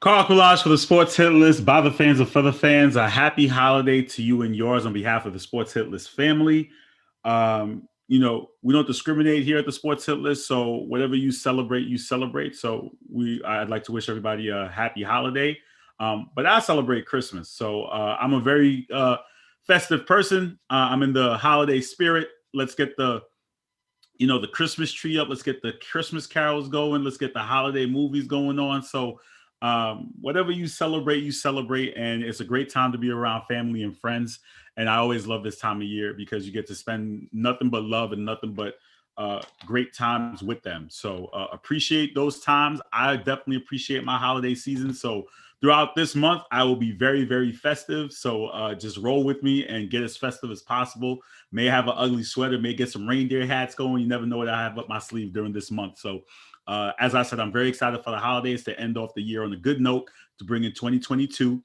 Carl Coolage for the Sports Hit List by the fans and for the fans. A happy holiday to you and yours on behalf of the Sports Hit List family. We don't discriminate here at the Sports Hit List, so whatever you celebrate, you celebrate. So I'd like to wish everybody a happy holiday. But I celebrate Christmas, so I'm a very festive person. I'm in the holiday spirit. Let's get the Christmas tree up. Let's get the Christmas carols going. Let's get the holiday movies going on. So whatever you celebrate, and it's a great time to be around family and friends. And I always love this time of year because you get to spend nothing but love and nothing but great times with them. So appreciate those times. I definitely appreciate my holiday season. So throughout this month, I will be very, very festive. So just roll with me and get as festive as possible. May have an ugly sweater, may get some reindeer hats going. You never know what I have up my sleeve during this month. So as I said, I'm very excited for the holidays to end off the year on a good note to bring in 2022.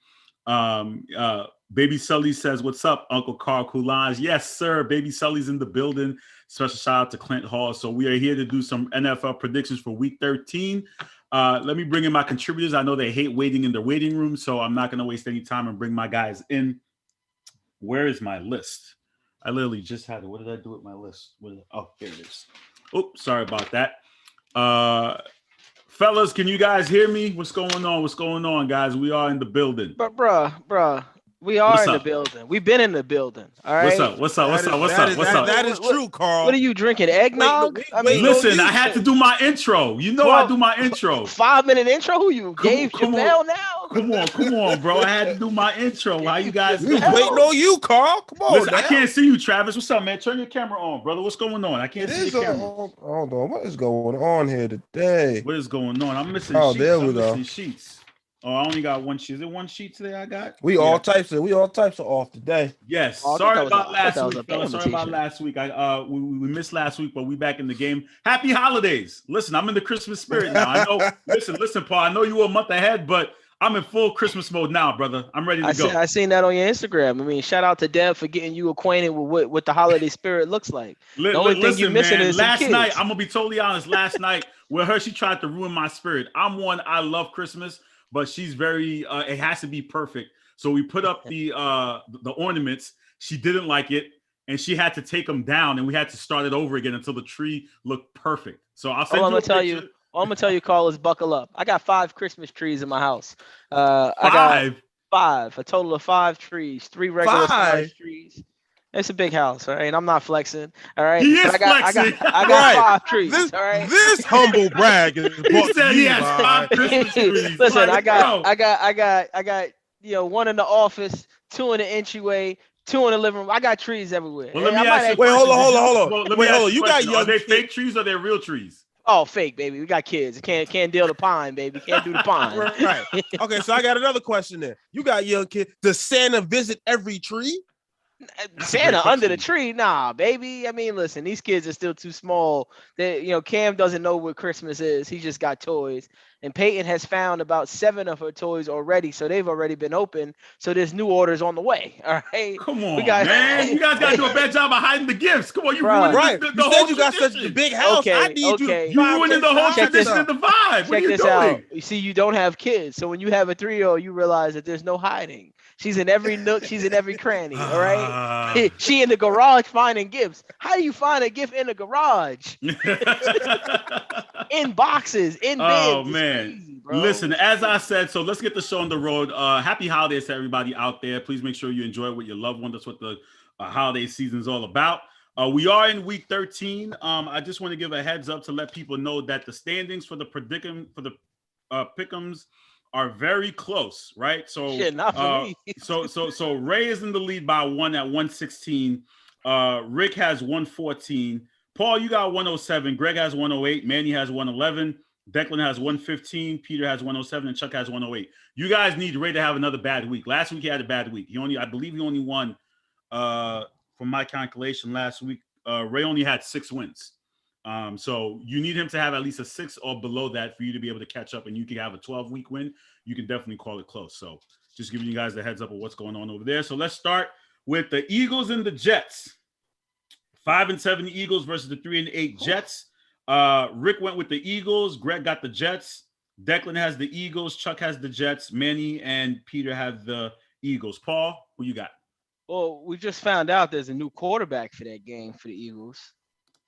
Baby Sully says, "What's up, Uncle Carl Coolage?" Yes, sir. Baby Sully's in the building. Special shout out to Clint Hall. So we are here to do some NFL predictions for Week 13. Let me bring in my contributors. I know they hate waiting in their waiting room, so I'm not going to waste any time and bring my guys in. Where is my list? I literally just had it. What did I do with my list? Oh, here it is. Oops, sorry about that. Fellas, can you guys hear me? What's going on, guys? We are in the building. But bruh, we are in the building. We've been in the building. All right. What's up? That is true, Carl. What are you drinking? Eggnog? Listen, I had to do my intro. You know, I do my intro. 5-minute intro? Who you? Dave Chappelle now? Come on, bro. I had to do my intro. How you guys waiting on you, Carl? Come on. Listen, I can't see you, Travis. What's up, man? Turn your camera on, brother. What's going on? I can't see your camera. Hold on. What is going on here today? What is going on? I'm missing sheets. There we go. Sheets. Oh, I only got one sheet. Is it one sheet today I got? We all types of off today. Yes. Sorry about last week, fellas. Sorry about last week. We missed last week, but we back in the game. Happy holidays. Listen, I'm in the Christmas spirit now. I know. listen, Paul. I know you were a month ahead, but I'm in full Christmas mode now, brother. I'm ready to go. I seen that on your Instagram. I mean, shout out to Deb for getting you acquainted with what the holiday spirit looks like. The only thing you missing is last night. I'm gonna be totally honest. Last night with her, she tried to ruin my spirit. I love Christmas, but she's very it has to be perfect. So we put up the ornaments. She didn't like it, and she had to take them down, and we had to start it over again until the tree looked perfect. So I'll send you a picture. All I'm gonna tell you, Carl, is buckle up. I got 5 Christmas trees in my house. 5? I got 5, a total of 5 trees, 3 regular size trees. It's a big house, all right. I'm not flexing, all right. He is flexing. I got 5 trees, all right. This humble brag is he said he has 5 Christmas trees. Listen, I got 1 in the office, 2 in the entryway, 2 in the living room. I got trees everywhere. Well, let me ask you. Wait, hold on. Wait, hold on. You got young. Are they fake trees or they're real trees? Oh, fake, baby. We got kids. Can't deal the pine, baby. Can't do the pine. Right. Okay, so I got another question there. You got young kids. Does Santa visit every tree? Santa under the tree? Nah, baby. I mean, listen, these kids are still too small. Cam doesn't know what Christmas is. He just got toys. And Peyton has found about 7 of her toys already, so they've already been opened. So there's new orders on the way. All right. Come on, man. You guys got to do a bad job of hiding the gifts. Come on, you ruined the whole tradition. You got such a big house. I need you. You ruined the whole tradition and the vibe. What are you doing? Out. You see, you don't have kids, so when you have a 3-year-old, you realize that there's no hiding. She's in every nook. She's in every cranny. All right. She in the garage finding gifts. How do you find a gift in the garage? In boxes, in bins. Oh man. Crazy, listen, as I said, so let's get the show on the road. Happy holidays to everybody out there. Please make sure you enjoy it with your loved one. That's what the holiday season is all about. We are in week 13. I just want to give a heads up to let people know that the standings for the pick'ems are very close, right? So not for me. so Ray is in the lead by 1 at 116. Rick has 114. Paul, you got 107. Greg has 108. Manny has 111. Declan has 115. Peter has 107, and Chuck has 108. You guys need Ray to have another bad week. Last week he had a bad week. I believe he only won. From my calculation last week, Ray only had 6 wins. So you need him to have at least a 6 or below that for you to be able to catch up, and you can have a 12-week win. You can definitely call it close. So just giving you guys the heads up of what's going on over there. So let's start with the Eagles and the Jets. 5-7 Eagles versus the 3-8 Jets. Rick went with the Eagles. Greg got the Jets. Declan has the Eagles. Chuck has the Jets. Manny and Peter have the Eagles. Paul, who you got? Well, we just found out there's a new quarterback for that game for the Eagles.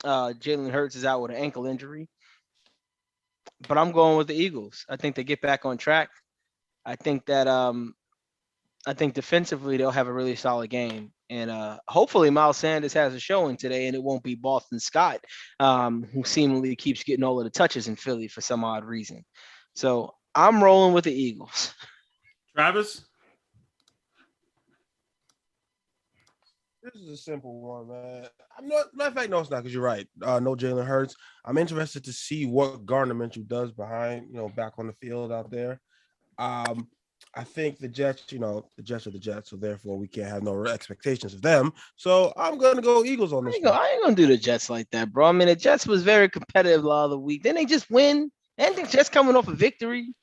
Jalen Hurts is out with an ankle injury. But I'm going with the Eagles. I think they get back on track. I think that I think defensively they'll have a really solid game. And hopefully Miles Sanders has a showing today and it won't be Boston Scott, who seemingly keeps getting all of the touches in Philly for some odd reason. So I'm rolling with the Eagles. Travis? This is a simple one, man. I'm not. Matter of fact, no, it's not because you're right. No Jalen Hurts. I'm interested to see what Gardner Minshew does behind, back on the field out there. I think the Jets, the Jets are the Jets, so therefore we can't have no expectations of them. So I'm gonna go Eagles on this. I ain't gonna do the Jets like that, bro. I mean, the Jets was very competitive the other week. Didn't they just win? And the Jets coming off a victory.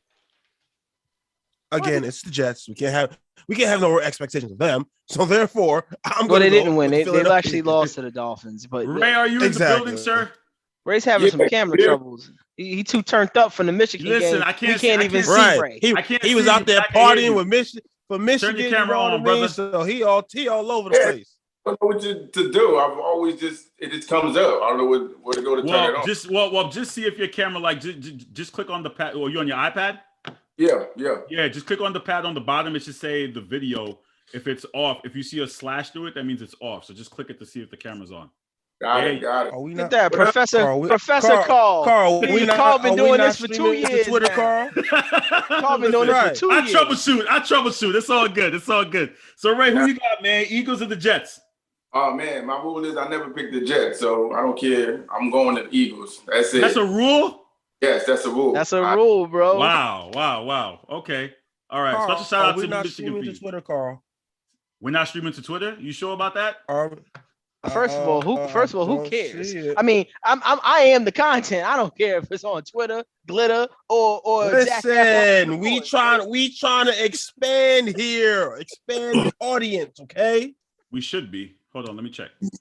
Again, it's the Jets. We can't have no expectations of them. So therefore, I'm going. Well, they didn't win. They actually lost to the Dolphins. But Ray, are you in the building, sir? Ray's having some camera troubles. He too turned up from the Michigan game. I can't even see Ray. He was out there partying with Michigan. Turn the camera on, brother. So he all over the place. I don't know what to do. I've always it just comes up. I don't know where to go to turn it on. Just see if your camera just click on the pad. Or you on your iPad? Yeah. Just click on the pad on the bottom. It should say the video. If it's off, if you see a slash through it, that means it's off. So just click it to see if the camera's on. Got it. Look at that, Professor Carl. Carl, Carl been doing this for 2 years. Twitter, Carl. Carl been doing this for 2 years. I troubleshoot. It's all good. So Ray, who you got, man? Eagles or the Jets? Oh man, my rule is I never pick the Jets, so I don't care. I'm going to the Eagles. That's it. That's a rule? Yes, that's a rule. That's a rule, bro. Wow. Okay. All right. Carl, Special shout out to the Michigan Michigan to Twitter, Carl. We're not streaming to Twitter. You sure about that? First of all, who cares? I mean, I am the content. I don't care if it's on Twitter, Glitter, or listen. We trying to expand here, expand the audience. Okay. We should be. Hold on, let me check. Give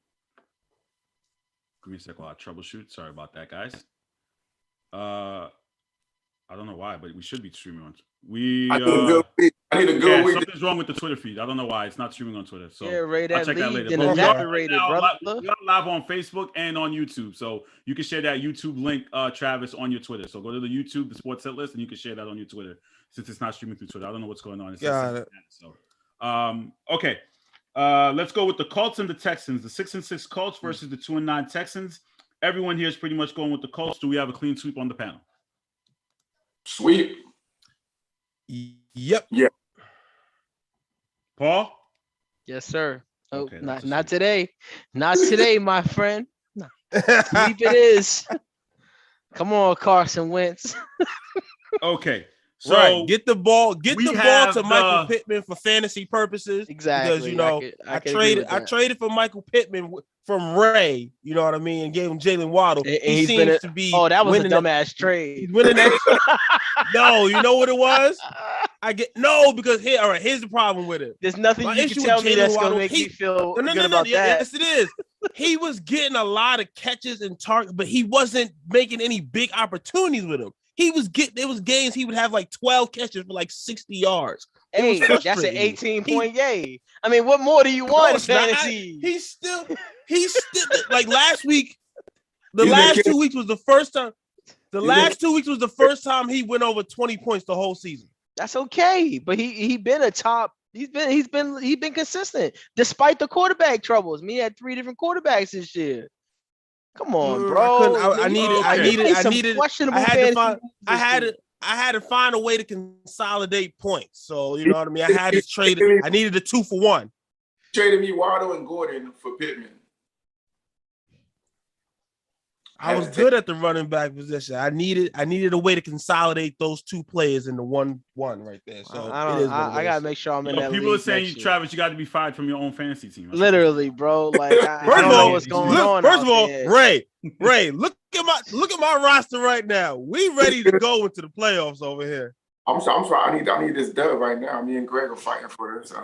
me a second while I troubleshoot. Sorry about that, guys. I don't know why, but we should be streaming on. I need a good week. Something's wrong with the Twitter feed. I don't know why it's not streaming on Twitter. So Ray, I'll check that later. We are live on Facebook and on YouTube, so you can share that YouTube link, Travis, on your Twitter. So go to the YouTube, the Sports Hit List, and you can share that on your Twitter since it's not streaming through Twitter. I don't know what's going on. Got it. So, okay. Let's go with the Colts and the Texans. The 6-6 Colts versus the 2-9 Texans. Everyone here is pretty much going with the Colts. Do we have a clean sweep on the panel? Sweep. Yep. Yeah. Paul? Yes, sir. Oh, Okay, not today. Not today, my friend. Sweep it is. Come on, Carson Wentz. Okay. So right. Get the ball to Michael Pittman for fantasy purposes. Exactly. Because I traded for Michael Pittman from Ray. You know what I mean? And gave him Jalen Waddle. And he seems to be. Oh, that was a dumbass trade. He's winning that. No, you know what it was? Because here's the problem with it. There's nothing you can tell me that's gonna make me feel good about that. Yes, it is. He was getting a lot of catches and targets, but he wasn't making any big opportunities with him. There was games he would have like 12 catches for like 60 yards. Hey, that's an 18-point game. I mean, what more do you want in fantasy? He's still like last week. The last 2 weeks was the first time. The last 2 weeks was the first time he went over 20 points the whole season. That's okay, but he been a top. He's been consistent despite the quarterback troubles. He had 3 different quarterbacks this year. Come on, bro. I had to find a way to consolidate points. So you know what I mean. I had to trade it. I needed a 2-for-1. Traded me Waddle and Gordon for Pittman. I was good at the running back position. I needed a way to consolidate those 2 players into 1-1 right there. So I gotta make sure I'm in that. People are saying, Travis, you got to be fired from your own fantasy team. Literally, bro. Like I don't know what's going on. First of all, Ray, look at my roster right now. We ready to go into the playoffs over here. I'm sorry. I need this dub right now. Me and Greg are fighting for this.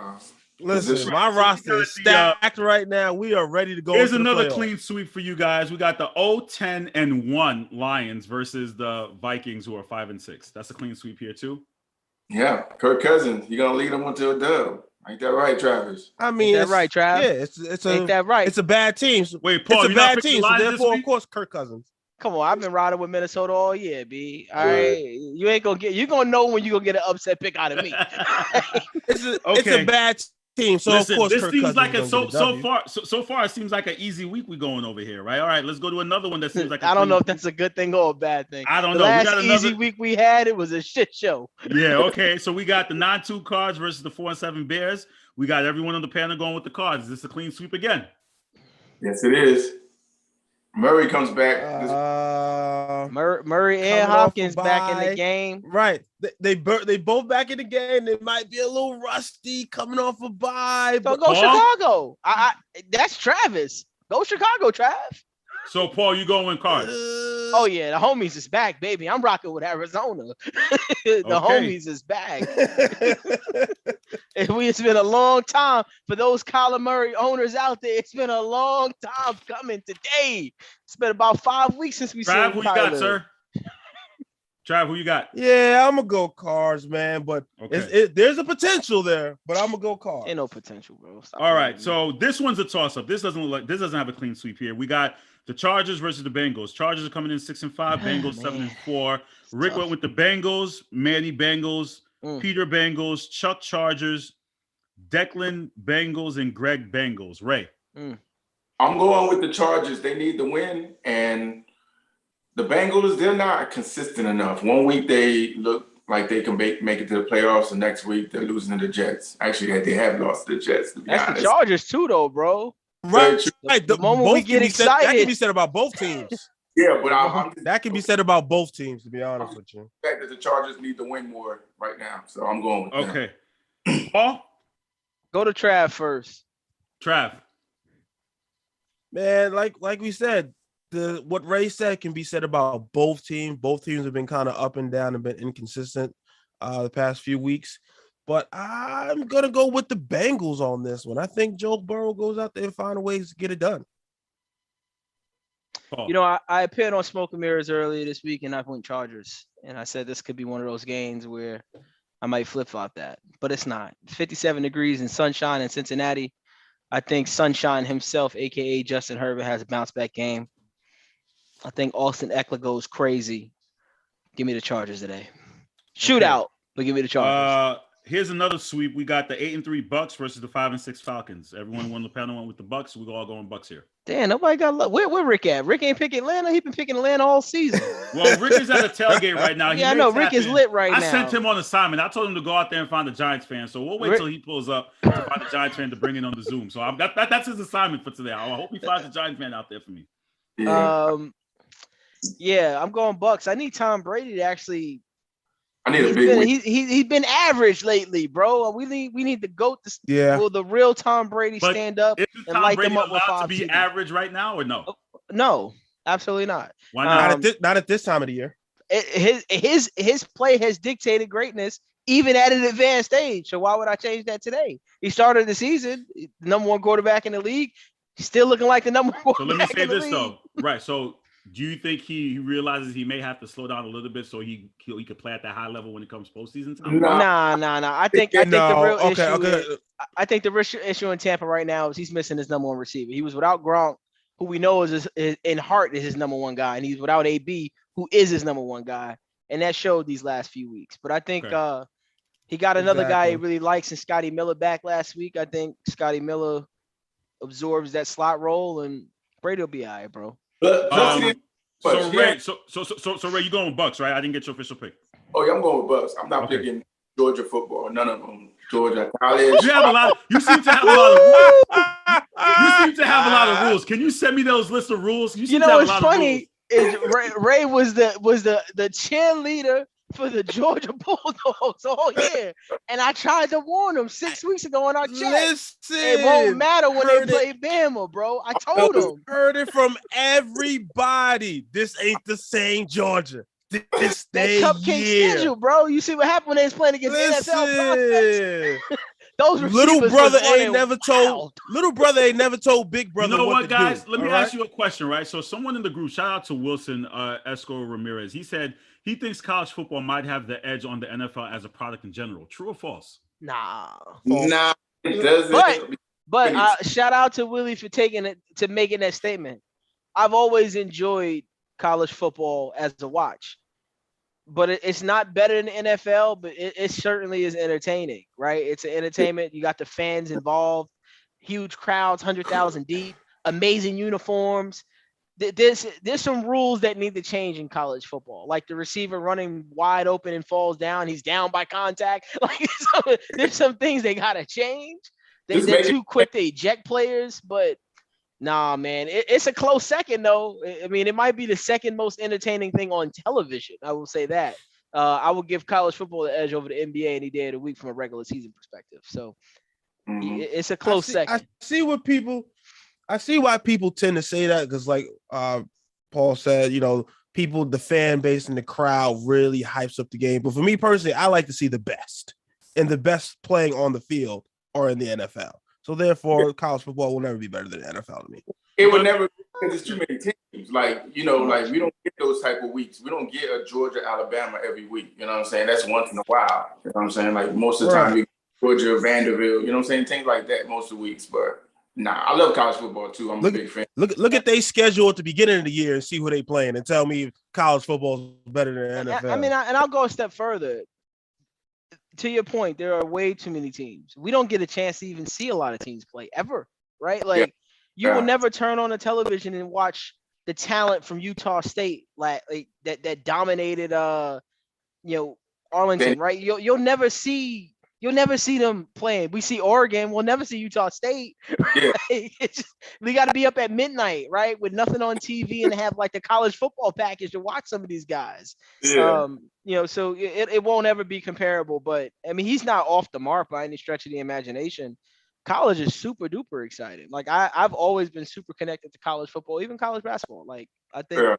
Listen, my roster is stacked right now. We are ready to go. Here's another clean sweep for you guys. We got the 0-10-1 Lions versus the Vikings, who are 5-6. That's a clean sweep here too. Yeah, Kirk Cousins. You're gonna lead them into a dub. Ain't that right, Travis? I mean, ain't that right, Travis? Yeah, it's ain't that right? It's a bad team. Wait, Paul, it's a bad team. So therefore, of course, Kirk Cousins. Come on, I've been riding with Minnesota all year, B. All right, you ain't gonna get. You gonna know when you gonna get an upset pick out of me. It's a bad team. So listen, of course, this Kirk seems Cousins like so far it seems like an easy week we're going over here, right? All right, let's go to another one that seems like I don't know if that's a good thing or a bad thing. I don't know. Last easy week we had, it was a shit show. Yeah, okay. So we got the 9-2 Cards versus the 4-7 Bears. We got everyone on the panel going with the Cards. Is this a clean sweep again? Yes, it is. Murray comes back. Murray and Hopkins back in the game. Right. They both back in the game. They might be a little rusty coming off a bye. So go Chicago. That's Travis. Go Chicago, Trav. So Paul, you going Cards? Oh yeah, the homies is back, baby. I'm rocking with Arizona. The homies is back. It's been a long time for those Kyler Murray owners out there. It's been a long time coming today. It's been about 5 weeks since we Trav, seen who Kyler. You got, sir? Trav, who you got? Yeah, I'm gonna go Cards, man. But there's a potential there. But I'm gonna go Cards. Ain't no potential, bro. Stop. All right, so this one's a toss-up. This doesn't have a clean sweep here. We got the Chargers versus the Bengals. Chargers are coming in 6-5. Bengals 7-4. Rick went with the Bengals. Manny Bengals. Peter Bengals. Chuck Chargers. Declan Bengals and Greg Bengals. Ray. I'm going with the Chargers. They need the win, and the Bengals, they're not consistent enough. 1 week they look like they can make it to the playoffs, and next week they're losing to the Jets. Actually, they have lost to the Jets. To be honest. The Chargers too, though, bro. Right. The moment we get excited, that can be said about both teams. Yeah, but that can be said about both teams. To be honest with you, the fact that the Chargers need to win more right now, so I'm going with them. Okay. Paul, go to Trav first. Trav, man, like we said, what Ray said can be said about both teams. Both teams have been kind of up and down and been inconsistent the past few weeks. But I'm going to go with the Bengals on this one. I think Joe Burrow goes out there and finds ways to get it done. You know, I appeared on Smoke and Mirrors earlier this week, and I went Chargers. And I said this could be one of those games where I might flip-flop that. But it's not. 57 degrees and sunshine in Cincinnati. I think Sunshine himself, a.k.a. Justin Herbert, has a bounce-back game. I think Austin Eckler goes crazy. Give me the Chargers today. Shootout, but give me the Chargers. Here's another sweep. We got the 8-3 Bucks versus the 5-6 Falcons. Everyone won the panel went with the Bucks. We're all going Bucks here. Damn, nobody got love. Where Rick at? Rick ain't picking Atlanta. He been picking Atlanta all season. Well, Rick is at a tailgate right now. I know. Rick is lit right now. I sent him on assignment. I told him to go out there and find a Giants fan. So we'll wait till he pulls up to find a Giants fan to bring in on the Zoom. So that's his assignment for today. I hope he finds a Giants fan out there for me. Yeah, I'm going Bucks. I need Tom Brady to actually. I need a big win. He's been average lately, bro. We need the GOAT. Will the real Tom Brady stand up and light them up with 5 to be average right now or no? No, absolutely not. Why not? Not at this time of the year. His play has dictated greatness even at an advanced age. So why would I change that today? He started the season, number one quarterback in the league. He's still looking like the number one. So let me say this though, right? So. Do you think he realizes he may have to slow down a little bit so he could play at that high level when it comes postseason time? Nah. I think the real issue in Tampa right now is he's missing his number one receiver. He was without Gronk, who we know is in heart is his number one guy, and he's without AB, who is his number one guy, and that showed these last few weeks. But I think he got another guy he really likes in Scotty Miller back last week. I think Scotty Miller absorbs that slot role, and Brady will be all right, bro. Ray, you going with Bucks, right? I didn't get your official pick. Oh yeah, I'm going with Bucks. I'm not picking Georgia football. None of them. Georgia college. You seem to have a lot of rules. Can you send me those list of rules? You know what's funny is Ray was the cheerleader for the Georgia Bulldogs all year, and I tried to warn them 6 weeks ago on our chat. Listen, it won't matter when they play Bama, bro. I told them. Heard it from everybody. This ain't the same Georgia. This cupcake schedule, bro. You see what happened when they was playing against NFL prospects? those little receivers brother was running ain't never told wild. little brother ain't never told big brother You know what, to guys? do. Let me all ask right? you a question, right? So, someone in the group, shout out to Wilson Esco Ramirez. He said he thinks college football might have the edge on the NFL as a product in general. True or false? Nah, false. Nah, it doesn't. But shout out to Willie for making that statement. I've always enjoyed college football as a watch, but it's not better than the NFL. But it certainly is entertaining, right? It's an entertainment. You got the fans involved, huge crowds, 100,000 deep, amazing uniforms. There's some rules that need to change in college football, like the receiver running wide open and falls down. He's down by contact. Like there's some things they gotta change. They're too quick to eject players, but nah, man, it's a close second though. I mean, it might be the second most entertaining thing on television. I will say that. I would give college football the edge over the NBA any day of the week from a regular season perspective. So it's a close second. I see why people tend to say that because, like Paul said, people, the fan base and the crowd really hypes up the game. But for me personally, I like to see the best, and the best playing on the field are in the NFL. So therefore, college football will never be better than the NFL to me. It would never because there's too many teams. Like we don't get those type of weeks. We don't get a Georgia, Alabama every week. You know what I'm saying? That's once in a while. You know what I'm saying? Like most of the time, we get Georgia, Vanderbilt. You know what I'm saying? Things like that most of the weeks. But nah, I love college football too. I'm a big fan. Look at their schedule at the beginning of the year and see who they playing, and tell me if college football is better than NFL. I mean, I'll go a step further. To your point, there are way too many teams. We don't get a chance to even see a lot of teams play ever, right? Like you will never turn on a television and watch the talent from Utah State, like that dominated Arlington, right? You'll never see them playing. We see Oregon, we'll never see Utah State. Right? We got to be up at midnight, right, with nothing on TV and have like the college football package to watch some of these guys. So it won't ever be comparable. But I mean, he's not off the mark by any stretch of the imagination. College is super duper exciting. Like I've always been super connected to college football, even college basketball. Like I think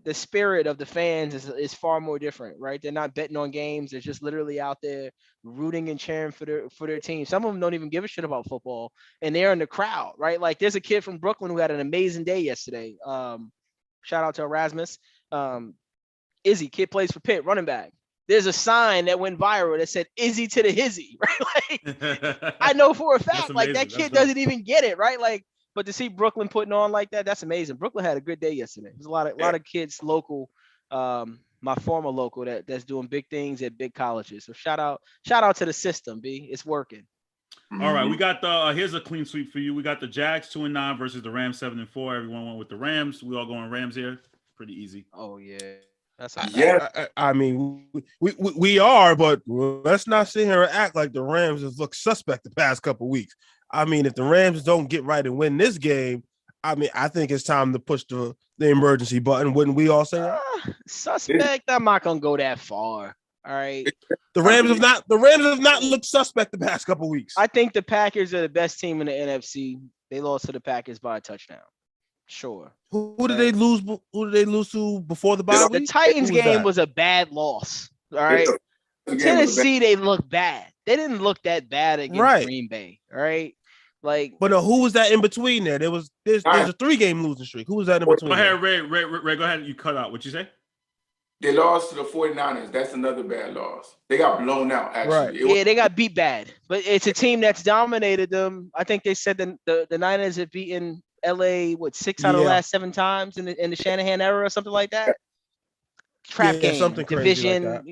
the spirit of the fans is far more different, right? They're not betting on games. They're just literally out there rooting and cheering for their team. Some of them don't even give a shit about football, and they're in the crowd, right? Like there's a kid from Brooklyn who had an amazing day yesterday. Shout out to Erasmus. Izzy, kid plays for Pitt, running back. There's a sign that went viral that said Izzy to the Hizzy, right? Like I know for a fact, like that kid doesn't even get it, right? Like, but to see Brooklyn putting on like that, that's amazing. Brooklyn had a good day yesterday. There's a lot of kids local, my former local that's doing big things at big colleges. So shout out to the system, B. It's working. All right, we got here's a clean sweep for you. We got the Jags 2-9 versus the Rams 7-4. Everyone went with the Rams. We all going Rams here. Pretty easy. Oh yeah. I mean, we are, but let's not sit here and act like the Rams have looked suspect the past couple of weeks. I mean, if the Rams don't get right and win this game, I mean, I think it's time to push the emergency button. Wouldn't we all say that? Suspect? I'm not gonna go that far. All right. The Rams have not looked suspect the past couple of weeks. I think the Packers are the best team in the NFC. They lost to the Packers by a touchdown. Sure. Who did they lose? Who did they lose to before the bye week? The Titans game was a bad loss. All right. Tennessee, they look bad. They didn't look that bad against Green Bay. All right. Like, but who was that in between there? There's a 3-game losing streak. Who was that in between? Go ahead, Ray. Go ahead. You cut out. What'd you say? They lost to the 49ers. That's another bad loss. They got blown out, actually. Right. They got beat bad. But it's a team that's dominated them. I think they said the Niners have beaten LA 6 out of the last 7 times in the Shanahan era or something like that. Trap game, something division, like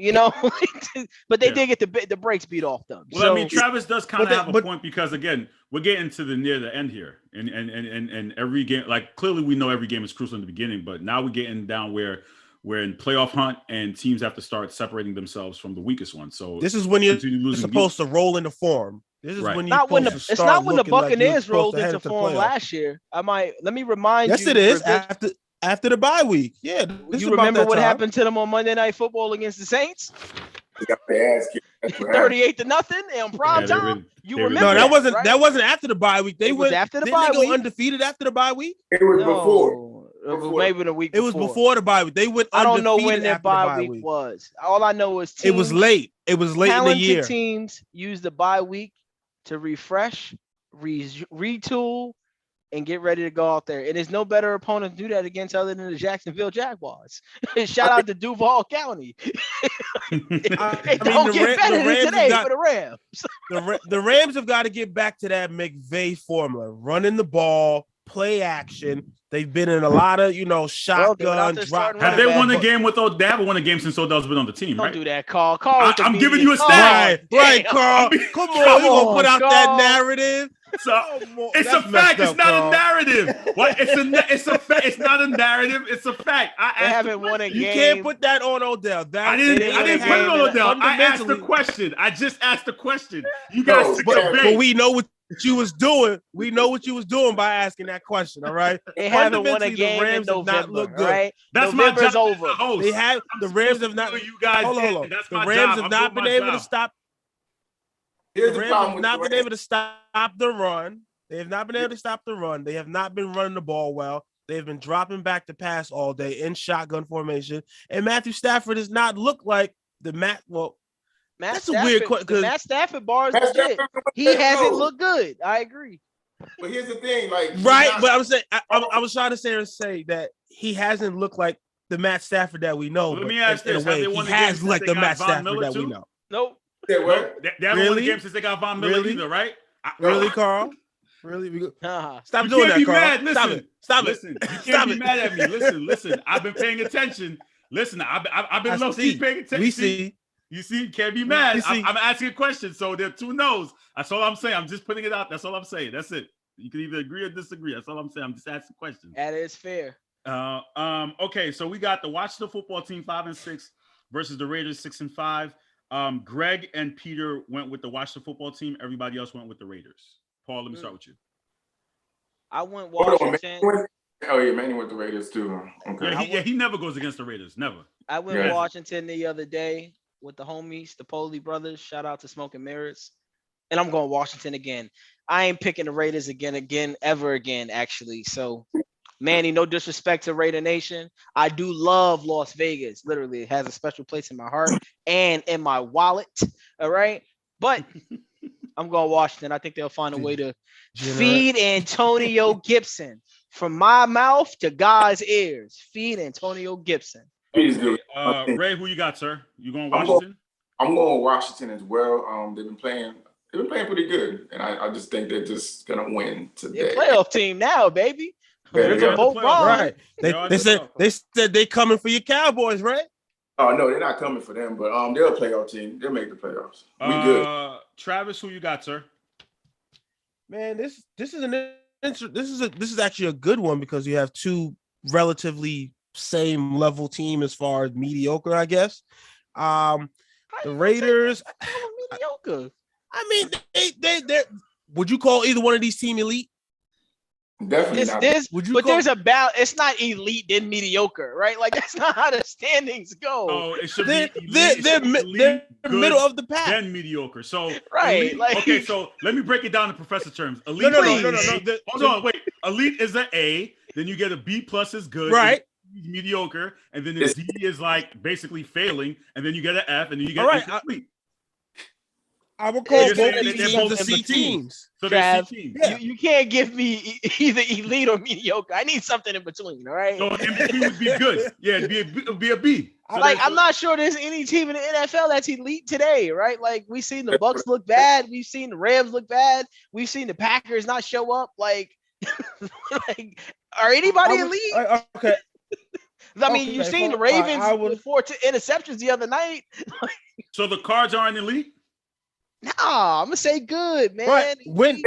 but they did get the brakes beat off them. Well, I mean, Travis does kind of have a point because again, we're getting to near the end here, and every game, like clearly we know every game is crucial in the beginning, but now we're getting down where we're in playoff hunt and teams have to start separating themselves from the weakest one. So this is when you're supposed to roll into form. This is when it's not when the Buccaneers rolled into form last year. Let me remind you. Yes, it is after the bye week. Yeah, you remember what happened to them on Monday Night Football against the Saints? They got their ass kicked. 38-0 on prime time. You remember? No, that wasn't after the bye week. They went after the bye week. They go undefeated after the bye week. It was before. Maybe a week. It was before the bye week. They went. I don't know when their bye week was. All I know is it was late. It was late in the year. Talented teams use the bye week to refresh, retool, and get ready to go out there. And there's no better opponent to do that against other than the Jacksonville Jaguars. Shout out to Duval County. It don't get better than today for the Rams. The Rams have got to get back to that McVay formula: running the ball, play action. They've been in a lot of, shotgun drop. Have they won a game with Odell? They haven't won a game since Odell's been on the team, right? Don't do that, Carl. I'm giving you a stat. Right, Carl. Come on, you gonna put out that narrative? So it's a fact. It's not a narrative. What? It's a fact. It's not a narrative. It's a fact. They haven't won a game. You can't put that on Odell. I didn't put it on Odell. I asked the question. I just asked the question. You guys took the bait. But we know what you was doing. We know what you was doing by asking that question. All right. They haven't won a game the Rams in November. Have not looked good. Right? That's November's my job. over. Host. They have the Rams have not. You guys. Hold on. That's the my Rams job. have not been able to stop. Here's The Rams have not been able to stop the run. They have not been able to stop the run. They have not been running the ball well. They've been dropping back to pass all day in shotgun formation. And Matthew Stafford does not look like the Matt. Well, that's a weird question. Matt Stafford bars legit. He hasn't looked good. I agree. But here's the thing, like but I'm saying I was trying to say that he hasn't looked like the Matt Stafford that we know. Let me ask this: he has like the Matt Stafford that we know. Nope. They haven't won a game since they got Von Miller either, right? Really, Carl? Really? Stop you doing that, be Carl. mad. Listen, Stop listen. it. You can't be mad at me. Listen. I've been paying attention. Listen, I've been low-key paying attention. We see. You see, can't be mad. I'm asking a question, so there are two no's. That's all I'm saying. I'm just putting it out. That's all I'm saying. That's it. You can either agree or disagree. That's all I'm saying. I'm just asking questions. That is fair. Okay, so we got the Washington football team 5-6 versus the Raiders 6-5. Greg and Peter went with the Washington football team. Everybody else went with the Raiders. Paul, let me start with you. I went Washington. Oh yeah, Manny went the Raiders too. Okay. He never goes against the Raiders. Never. I went Washington the other day with the homies, the Poley brothers. Shout out to Smoke and Mirrors. And I'm going Washington again. I ain't picking the Raiders ever again, actually. So, Manny, no disrespect to Raider Nation. I do love Las Vegas. Literally, it has a special place in my heart and in my wallet. All right. But I'm going Washington. I think they'll find a way to feed Antonio Gibson. From my mouth to God's ears. Feed Antonio Gibson. Ray, who you got, sir? You going Washington? I'm going Washington as well. They've been playing pretty good, and I just think they're just gonna win today. They're playoff team now, baby. They're both wrong. Right. They said they coming for your Cowboys, right? Oh no, they're not coming for them, but they're a playoff team. They'll make the playoffs. We good. Travis, who you got, sir? Man, this is actually a good one because you have two relatively same level team as far as mediocre, I guess. The Raiders mediocre. I mean, they would you call either one of these team elite? Definitely not. There's it's not elite then mediocre, right? Like that's not how the standings go. Oh, it should be they're middle of the pack. Then mediocre. So right. Elite, okay, so let me break it down in professor terms. Elite. No. Hold on, wait. Elite is an A. Then you get a B plus is good. Right. Mediocre, and then the D is like basically failing, and then you get an F, and then you get incomplete. I would call both these teams the C teams. So they're C teams. Yeah. You can't give me either elite or mediocre. I need something in between, all right? So in between would be good. Yeah, it'd be a B. So I'm not sure there's any team in the NFL that's elite today, right? Like we've seen the Bucks look bad, we've seen the Rams look bad, we've seen the Packers not show up. Like, are anybody elite? Okay. I mean, you've seen the Ravens with 4 interceptions the other night. So the Cards aren't elite? Nah, I'm gonna say good, man. Right. When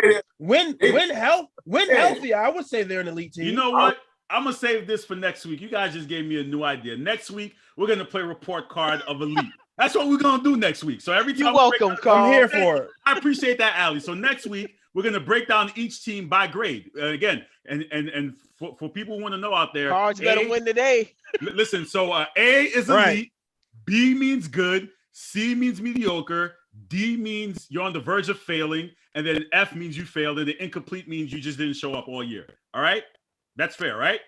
healthy, I would say they're an elite team. You know what? I'm gonna save this for next week. You guys just gave me a new idea. Next week, we're gonna play report card of elite. That's what we're gonna do next week. So every time you're welcome, Carl. I'm here for it. I appreciate that, Ali. So next week, we're gonna break down each team by grade. Again, and for people who want to know out there, Cards better win today. Listen, so A is elite, right. B means good, C means mediocre, D means you're on the verge of failing, and then F means you failed, and the incomplete means you just didn't show up all year. All right? That's fair, right?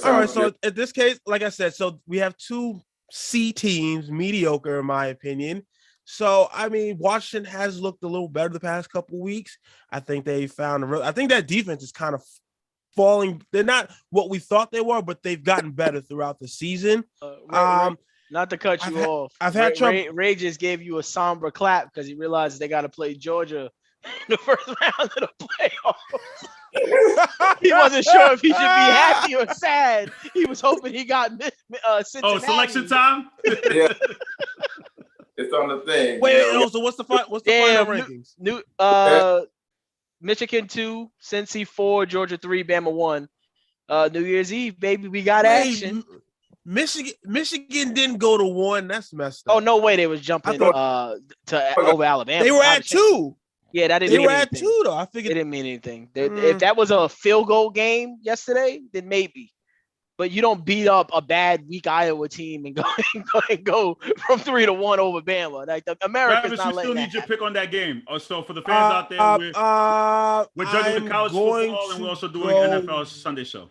All right, so in this case, like I said, so we have two C teams, mediocre in my opinion. So, I mean, Washington has looked a little better the past couple weeks. I think they found I think that defense is kind of falling. They're not what we thought they were, but they've gotten better throughout the season. Not to cut you off. I've had trouble. Ray just gave you a somber clap because he realized they got to play Georgia in the first round of the playoffs. He wasn't sure if he should be happy or sad. He was hoping he got Cincinnati. Oh, selection time? Yeah. It's on the thing. Wait, so what's the final rankings? Michigan 2, Cincy 4, Georgia 3, Bama 1. New Year's Eve, baby, we got action. Michigan didn't go to 1. That's messed up. Oh, no way they was jumping to over Alabama. They were at 2. Yeah, that didn't mean anything. They were at 2, though. I figured it didn't mean anything. If that was a field goal game yesterday, then maybe. But you don't beat up a bad, weak Iowa team and go from 3-1 over Bama. Like America's not letting still need that your pick on that game. So for the fans out there, we're judging the college football and we're also doing NFL Sunday show.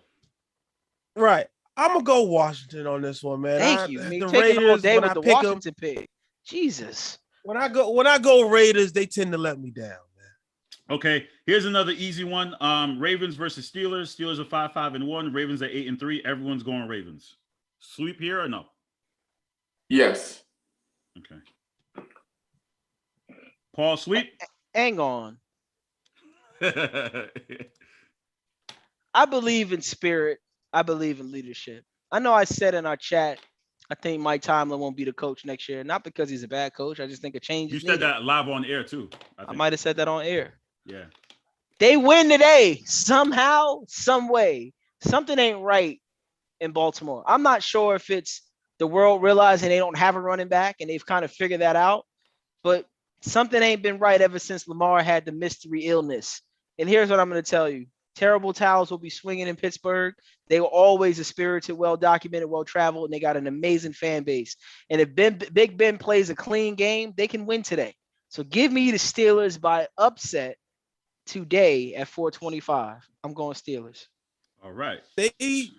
Right. I'm gonna go Washington on this one, man. Thank you. The Raiders all day with the Washington pick. Jesus. When I go Raiders, they tend to let me down. Okay, here's another easy one. Ravens versus Steelers. Steelers are 5-5-1. Ravens are 8-3. Everyone's going Ravens. Sweep here or no? Yes. Okay. Paul, sweep? Hang on. I believe in spirit. I believe in leadership. I know I said in our chat, I think Mike Tomlin won't be the coach next year. Not because he's a bad coach. I just think a change is needed. You said that live on air, too. I might have said that on air. Yeah. They win today somehow, some way. Something ain't right in Baltimore. I'm not sure if it's the world realizing they don't have a running back and they've kind of figured that out, but something ain't been right ever since Lamar had the mystery illness. And here's what I'm going to tell you. Terrible towels will be swinging in Pittsburgh. They were always a spirited, well-documented, well-traveled, and they got an amazing fan base. And if Big Ben plays a clean game, they can win today. So give me the Steelers by upset today at 425. I'm going Steelers. All right. They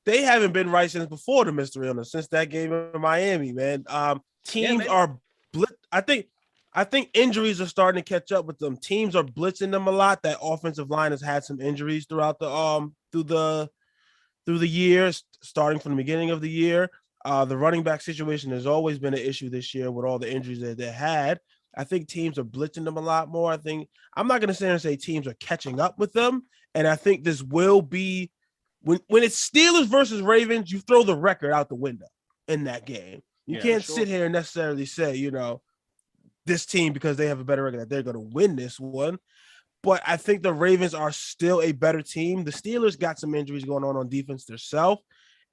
haven't been right since before the mystery illness, since that game in Miami, man. Teams are I think injuries are starting to catch up with them. Teams are blitzing them a lot. That offensive line has had some injuries throughout the through the years, starting from the beginning of the year. The running back situation has always been an issue this year with all the injuries that they had. I think teams are blitzing them a lot more. I'm not going to sit here and say teams are catching up with them. And I think this will be when it's Steelers versus Ravens, you throw the record out the window in that game. You can't sit here and necessarily say, this team, because they have a better record, that they're going to win this one. But I think the Ravens are still a better team. The Steelers got some injuries going on defense themselves.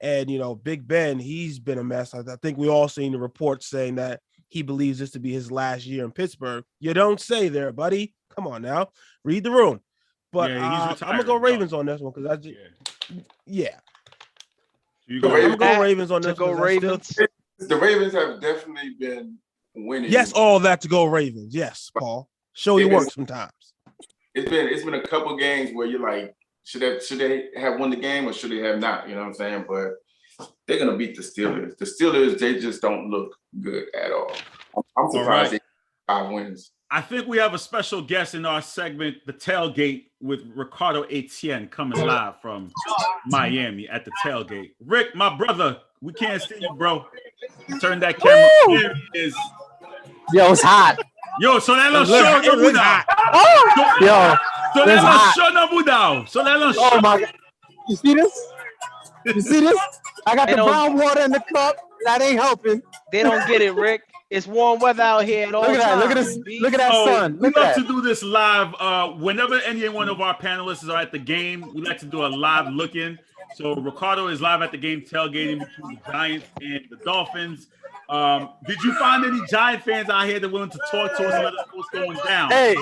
And, Big Ben, he's been a mess. I think we all seen the reports saying that he believes this to be his last year in Pittsburgh. You don't say there, buddy. Come on now. Read the room. But I'm going to go Ravens on this one because I'm going to go Ravens on this one. The Ravens have definitely been winning. Yes, all of that to go Ravens. Yes, Paul. Show your work sometimes. It's been a couple games where you're like, should they have won the game or should they have not? You know what I'm saying? But they're gonna beat the Steelers. The Steelers, they just don't look good at all. I'm surprised they 5 wins. I think we have a special guest in our segment, The Tailgate, with Ricardo Etienne coming live from Miami at the tailgate. Rick, my brother, we can't see you, bro. Turn that camera. Here is. Yo, it's hot. Yo, so let us show the Buddha. Yo, so let us show the Buddha. So let us show. Oh my God. You see this? You see this? I got the brown water in the cup. That ain't helping. They don't get it, Rick. It's warm weather out here at all times. Look at this. Look at that sun. We love to do this live. Whenever any one of our panelists are at the game, we like to do a live look-in. So Ricardo is live at the game tailgating between the Giants and the Dolphins. Did you find any Giant fans out here that willing to talk to us and let us know what's going down? Hey.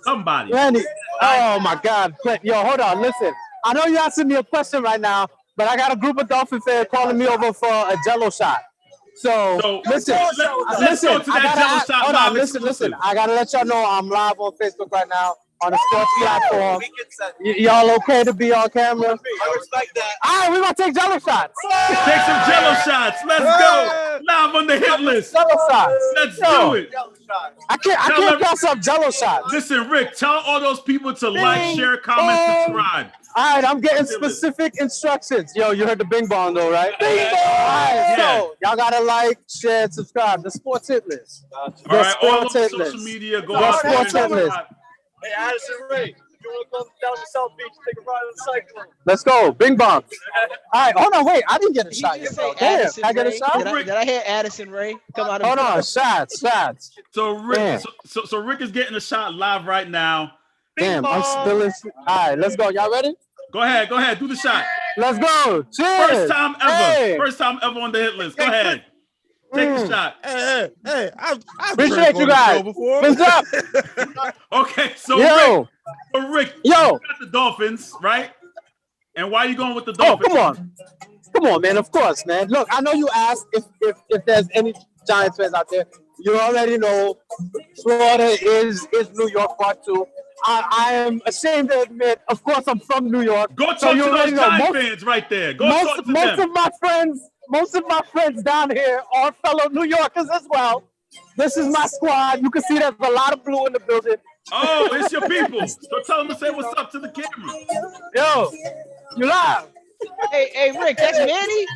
Somebody. Randy. Oh, my God. Yo, hold on. Listen. I know you're asking me a question right now, but I got a group of Dolphin fans calling me over for a Jello shot. So listen. Let's go to that Jello shot. Hold on. Listen. I got to let y'all know I'm live on Facebook right now. On the sports platform. Y'all okay to be on camera? I respect that. All right, we're going to take Jello shots. Take some Jello shots. Let's go. Live on the hit list. Jello shots. Let's Yo. do it. I can't pass up Jello shots. Listen, Rick, tell all those people to like, share, comment, subscribe. All right, I'm getting specific instructions. Yo, you heard the bing bong though, right? Bing bong! All right, so y'all gotta like, share, and subscribe. The Sports Hit List. All right, all over social media, go out there and subscribe. Hey, Addison Ray, you want to come down to South Beach, take a ride on the cyclone? Let's go, bing bong. All right, hold on, wait, I didn't get a He shot just yet, bro. say Damn, Addison can I get a Ray? shot? Did I hear Addison Ray come out of Hold on, shots. So Rick, Damn. so Rick is getting a shot live right now. Damn, I'm spilling. All right, let's go. Y'all ready? Go ahead, do the shot. Let's go. Cheers. First time ever. Hey. First time ever on the hit list. Go ahead. Take the shot. Hey, I've Appreciate drank you on the guys. show before. What's up? Okay, so Yo. Rick, you Yo. got the Dolphins, right? And why are you going with the Oh, Dolphins? come on, man. Of course, man. Look, I know you asked if there's any Giants fans out there. You already know Florida is New York part 2. I am ashamed to admit, of course, I'm from New York. Go talk so to you those already know, Giant fans right there. Go talk to most them. Most of my friends down here are fellow New Yorkers as well. This is my squad. You can see there's a lot of blue in the building. Oh, it's your people. So tell them to say what's up to the camera. Yo, you live. Hey, Rick, that's Manny?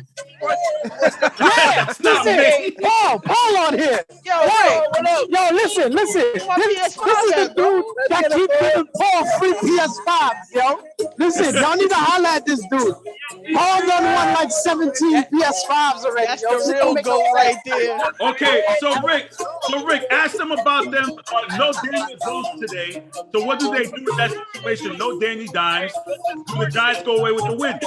Yeah, Stop listen, me. Paul on here. Yo, Rick. Yo, listen. This is the dude that keeps giving Paul free PS5s, yo. Listen, y'all need to holler at this dude. Paul done won like 17 PS5s already. That's yo. the real goat right there. Okay, so Rick, ask them about them. No Daniel Jones today. So what do they do in that situation? No Danny Dimes. Do the Giants go away with the win?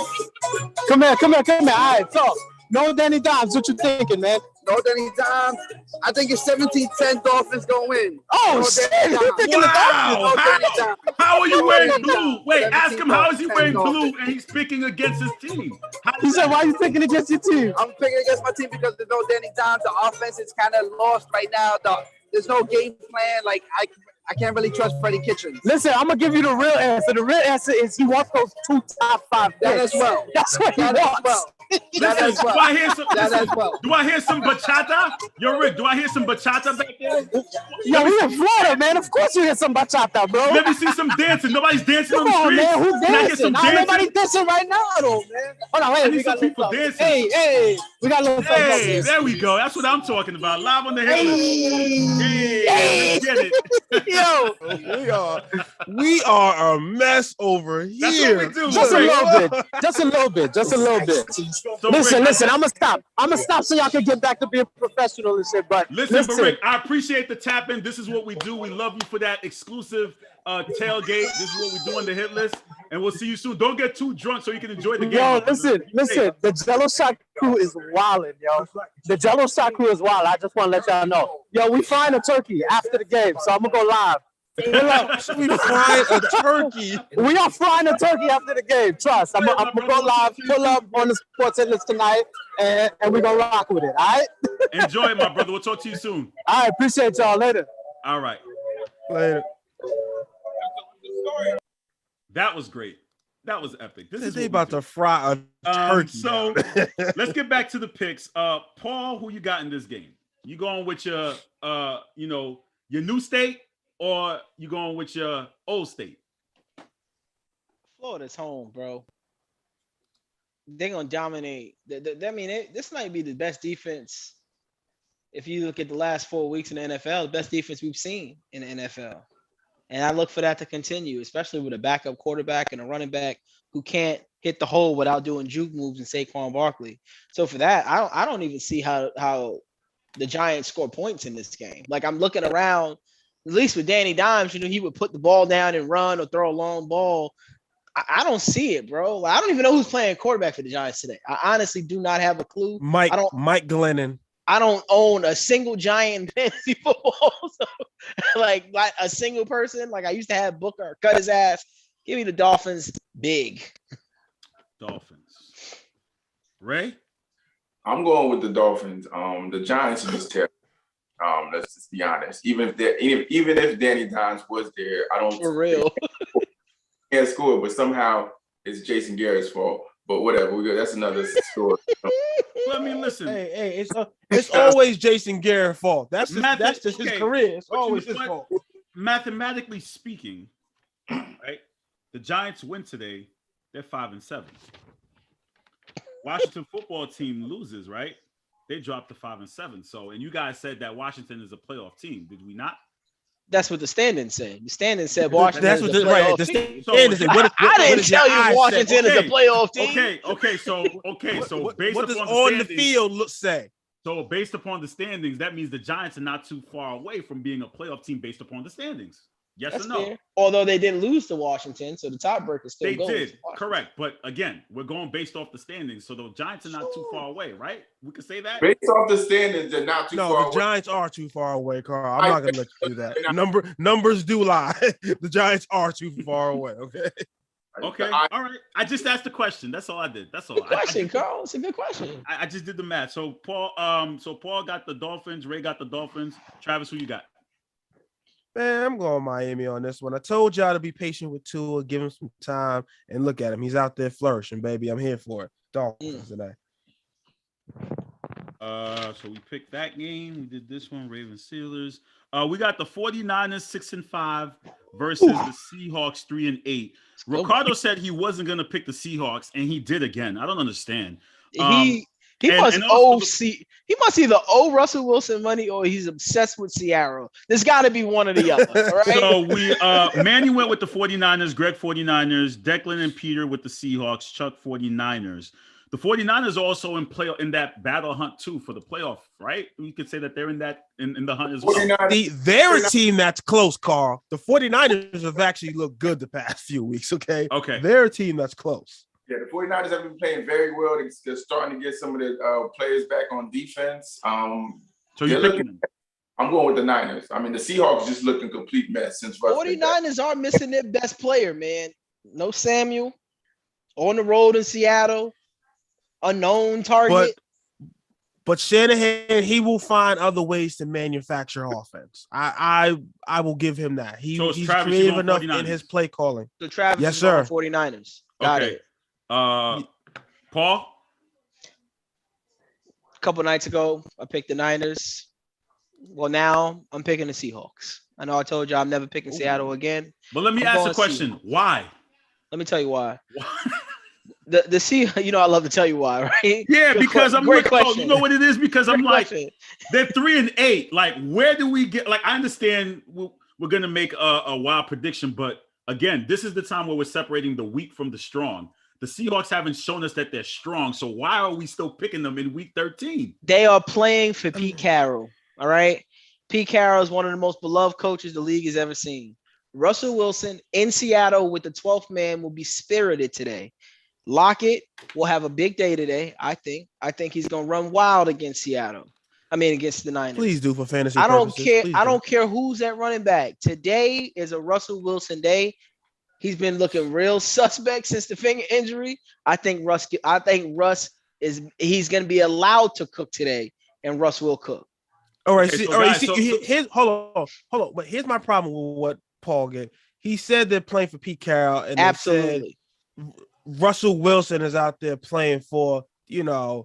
Come here. All right, talk. No Danny Dimes. What you thinking, man? No Danny Dimes. I think it's 17-10 Dolphins gonna win. Oh, No shit. Danny You Dimes. thinking the Dolphins? No Danny Dimes. How are you No wearing Danny blue? Dimes. Wait, ask him how is he wearing 17 blue and he's picking against his team? He said, why are you thinking against your team? I'm picking against my team because there's no Danny Dimes. The offense is kind of lost right now. There's no game plan. Like I can't really trust Freddie Kitchens. Listen, I'm gonna give you the real answer. The real answer is he wants those 2 top 5 picks. That as well. That's what he That as wants. well. That as Do well. I hear some? That as well. Do I hear some bachata? Yo, Rick, do I hear some bachata back there? Yo, we in Florida, man. Of course you hear some bachata, bro. Let me see some dancing. Nobody's dancing Come on the on, streets. man. Who's Can I get some dancing? Nobody dancing? dancing right now, though, man. Hold on, wait. I need We got some people something. dancing. Hey, we got a little something. Hey, there we go. That's what I'm talking about. Live on the hit list. Hey, let's get it. Yo, We are a mess over That's here. what we do. just a Rick. little bit. Just a little bit. So, Listen, Rick, I'm gonna stop so y'all can get back to being professional and shit. But Listen, but Rick, I appreciate the tap in. This is what we do. We love you for that exclusive tailgate. This is what we do on the hit list. And we'll see you soon. Don't get too drunk so you can enjoy the game. Yo, listen. The Jello Shot crew is wilding, yo. The Jello Shot crew is wild. I just want to let y'all know. Yo, we flying a turkey after the game, so I'm gonna go live. Pull up. We frying a turkey. We are frying a turkey after the game. Trust. I'm gonna go live, pull up on the Sports Hit List tonight, and we're gonna rock with it. All right? Enjoy it, my brother. We'll talk to you soon. All right, appreciate y'all later. All right. Later. That was great. That was epic. This is They what we about do. to fry a turkey. So now. let's get back to the picks. Paul, who you got in this game? You going with your your new state, or you going with your old state? Florida's home, bro. They're gonna dominate. This might be the best defense. If you look at the last 4 weeks in the NFL, the best defense we've seen in the NFL. And I look for that to continue, especially with a backup quarterback and a running back who can't hit the hole without doing juke moves and Saquon Barkley. So for that, I don't even see how the Giants score points in this game. Like, I'm looking around, at least with Danny Dimes, he would put the ball down and run or throw a long ball. I don't see it, bro. Like, I don't even know who's playing quarterback for the Giants today. I honestly do not have a clue. Mike Glennon. I don't own a single Giant fantasy football. So, like a single person. Like, I used to have Booker cut his ass. Give me the Dolphins big. Dolphins. Ray? I'm going with the Dolphins. The Giants are just terrible. Let's just be honest. Even if Danny Dimes was there, I don't For real. can't score, but somehow it's Jason Garrett's fault. But whatever, that's another story. Well, I mean, listen. Hey, it's always Jason Garrett's fault. That's just his okay, career. It's but you always know his what? fault. Mathematically speaking, right? The Giants win today. They're 5-7. Washington football team loses, right? They dropped to 5-7. So, and you guys said that Washington is a playoff team. Did we not? That's what the standings say. The standings said Washington. That's is what a the right. playoff The team. standings say. I didn't tell you Washington is a playoff team. Okay. So based what does upon on the the field say? So based upon the standings, that means the Giants are not too far away from being a playoff team based upon the standings. Yes That's or no? fair. Although they didn't lose to Washington, so the tiebreaker still They goes. did, correct. But again, we're going based off the standings. So the Giants are not too far away, right? We could say that? Based off the standings, they're not too far No, away. the Giants are too far away, Carl. I'm not gonna let you do that. Numbers do lie. The Giants are too far away. Okay. Okay. All right. I just asked the question. That's all I did. That's all. Good question, Carl. It's a good question. I just did the math. So Paul got the Dolphins. Ray got the Dolphins. Travis, who you got? Man, I'm going Miami on this one. I told y'all to be patient with Tua, give him some time, and look at him. He's out there flourishing, baby. I'm here for it. Dolphins today. So we picked that game. We did this one, Ravens Steelers. We got the 49ers 6-5 versus the Seahawks 3-8. Ricardo said he wasn't gonna pick the Seahawks, and he did again. I don't understand. He must either owe Russell Wilson money or he's obsessed with Seattle. There's got to be one or the other. All right. So we Manny went with the 49ers, Greg 49ers, Declan and Peter with the Seahawks, Chuck 49ers. The 49ers are also in that battle hunt too for the playoff, right? We could say that they're in that in the hunt as well. They're a team that's close, Carl. The 49ers have actually looked good the past few weeks, okay? Okay. They're a team that's close. Yeah, the 49ers have been playing very well. They're starting to get some of the players back on defense. So you're picking them? I'm going with the Niners. I mean, the Seahawks just looked a complete mess since Russ 49ers are missing their best player, man. No Samuel. On the road in Seattle. Unknown target. But Shanahan, he will find other ways to manufacture offense. I will give him that. He's Travis, creative enough in his play calling. So Travis yes, is sir. 49ers. Got it. Paul? A couple nights ago, I picked the Niners. Well, now I'm picking the Seahawks. I know I told you I'm never picking Seattle again. But let me ask a question. Seahawks. Why? Let me tell you why. The Seahawks, I love to tell you why, right? Yeah, because I'm great like, question. you know what it is? Because I'm like, question. they're 3-8. Like, where do we get? Like, I understand we're gonna make a wild prediction, but again, this is the time where we're separating the weak from the strong. The Seahawks haven't shown us that they're strong, so why are we still picking them in week 13? They are playing for Pete Carroll. All right. Pete Carroll is one of the most beloved coaches the league has ever seen. Russell Wilson in Seattle with the 12th man will be spirited today. Lockett will have a big day today, I think. I think he's going to run wild against against the Niners. Please do for fantasy I don't purposes. care. Please I do. don't care who's at running back. Today is a Russell Wilson day. He's been looking real suspect since the finger injury. I think Russ he's going to be allowed to cook today, and Russ will cook. All right, Okay, here's hold on. But here's my problem with what Paul get. He said they're playing for Pete Carroll, and Absolutely. Russell Wilson is out there playing for, when's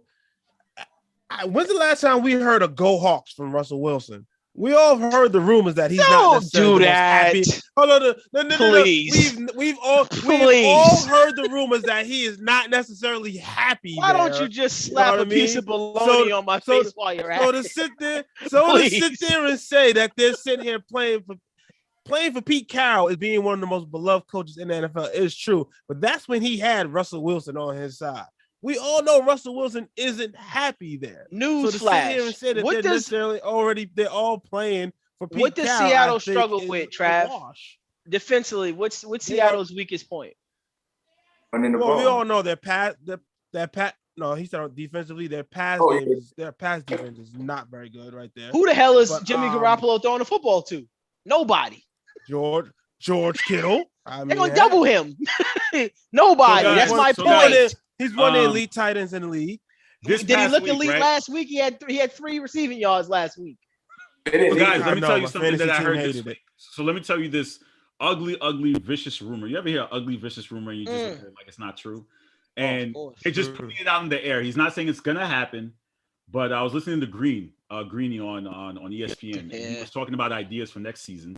the last time we heard a Go Hawks from Russell Wilson? We all heard the rumors that he's not necessarily do that. happy. Hold on, no. Please. We've all heard the rumors that he is not necessarily happy. Why don't you just slap a piece of bologna on my face while you're at it? To sit there and say that they're sitting here playing for Pete Carroll as being one of the most beloved coaches in the NFL is true, but that's when he had Russell Wilson on his side. We all know Russell Wilson isn't happy there. Newsflash. So to sit here and say that they're all playing for Pete What does Carroll, Seattle struggle with, Trav? Defensively, what's Seattle's weakest point? We all know their pass. No, he said defensively, their pass defense is not very good right there. Who the hell is Jimmy Garoppolo throwing the football to? Nobody. George Kittle. They're gonna double him. Nobody. That's my point. He's one of the elite tight ends in the league. Did he look elite last week? He had 3 receiving yards last week. Well, guys, let me tell you something that I heard this week. So let me tell you this ugly, vicious rumor. You ever hear an ugly, vicious rumor and you just like it's not true? and course. they're just putting it out in the air. He's not saying it's gonna happen, but I was listening to Greeny on ESPN, and he was talking about ideas for next season,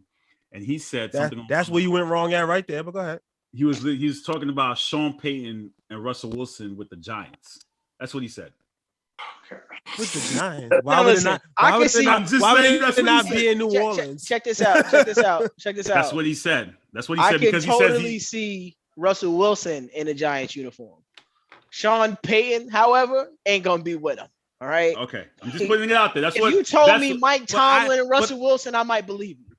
and he said something. That's where you went wrong at right there. But go ahead. He was talking about Sean Payton and Russell Wilson with the Giants. That's what he said. With the Giants. Why would it not? I can see. Why would it not be in New Orleans? Check this out. That's what he said. That's what he said, I because can he says totally see Russell Wilson in a Giants uniform. Sean Payton, however, ain't gonna be with him. All right. Okay, I'm just putting it out there. That's if what you told me Mike Tomlin and Russell but, Wilson, I might believe you.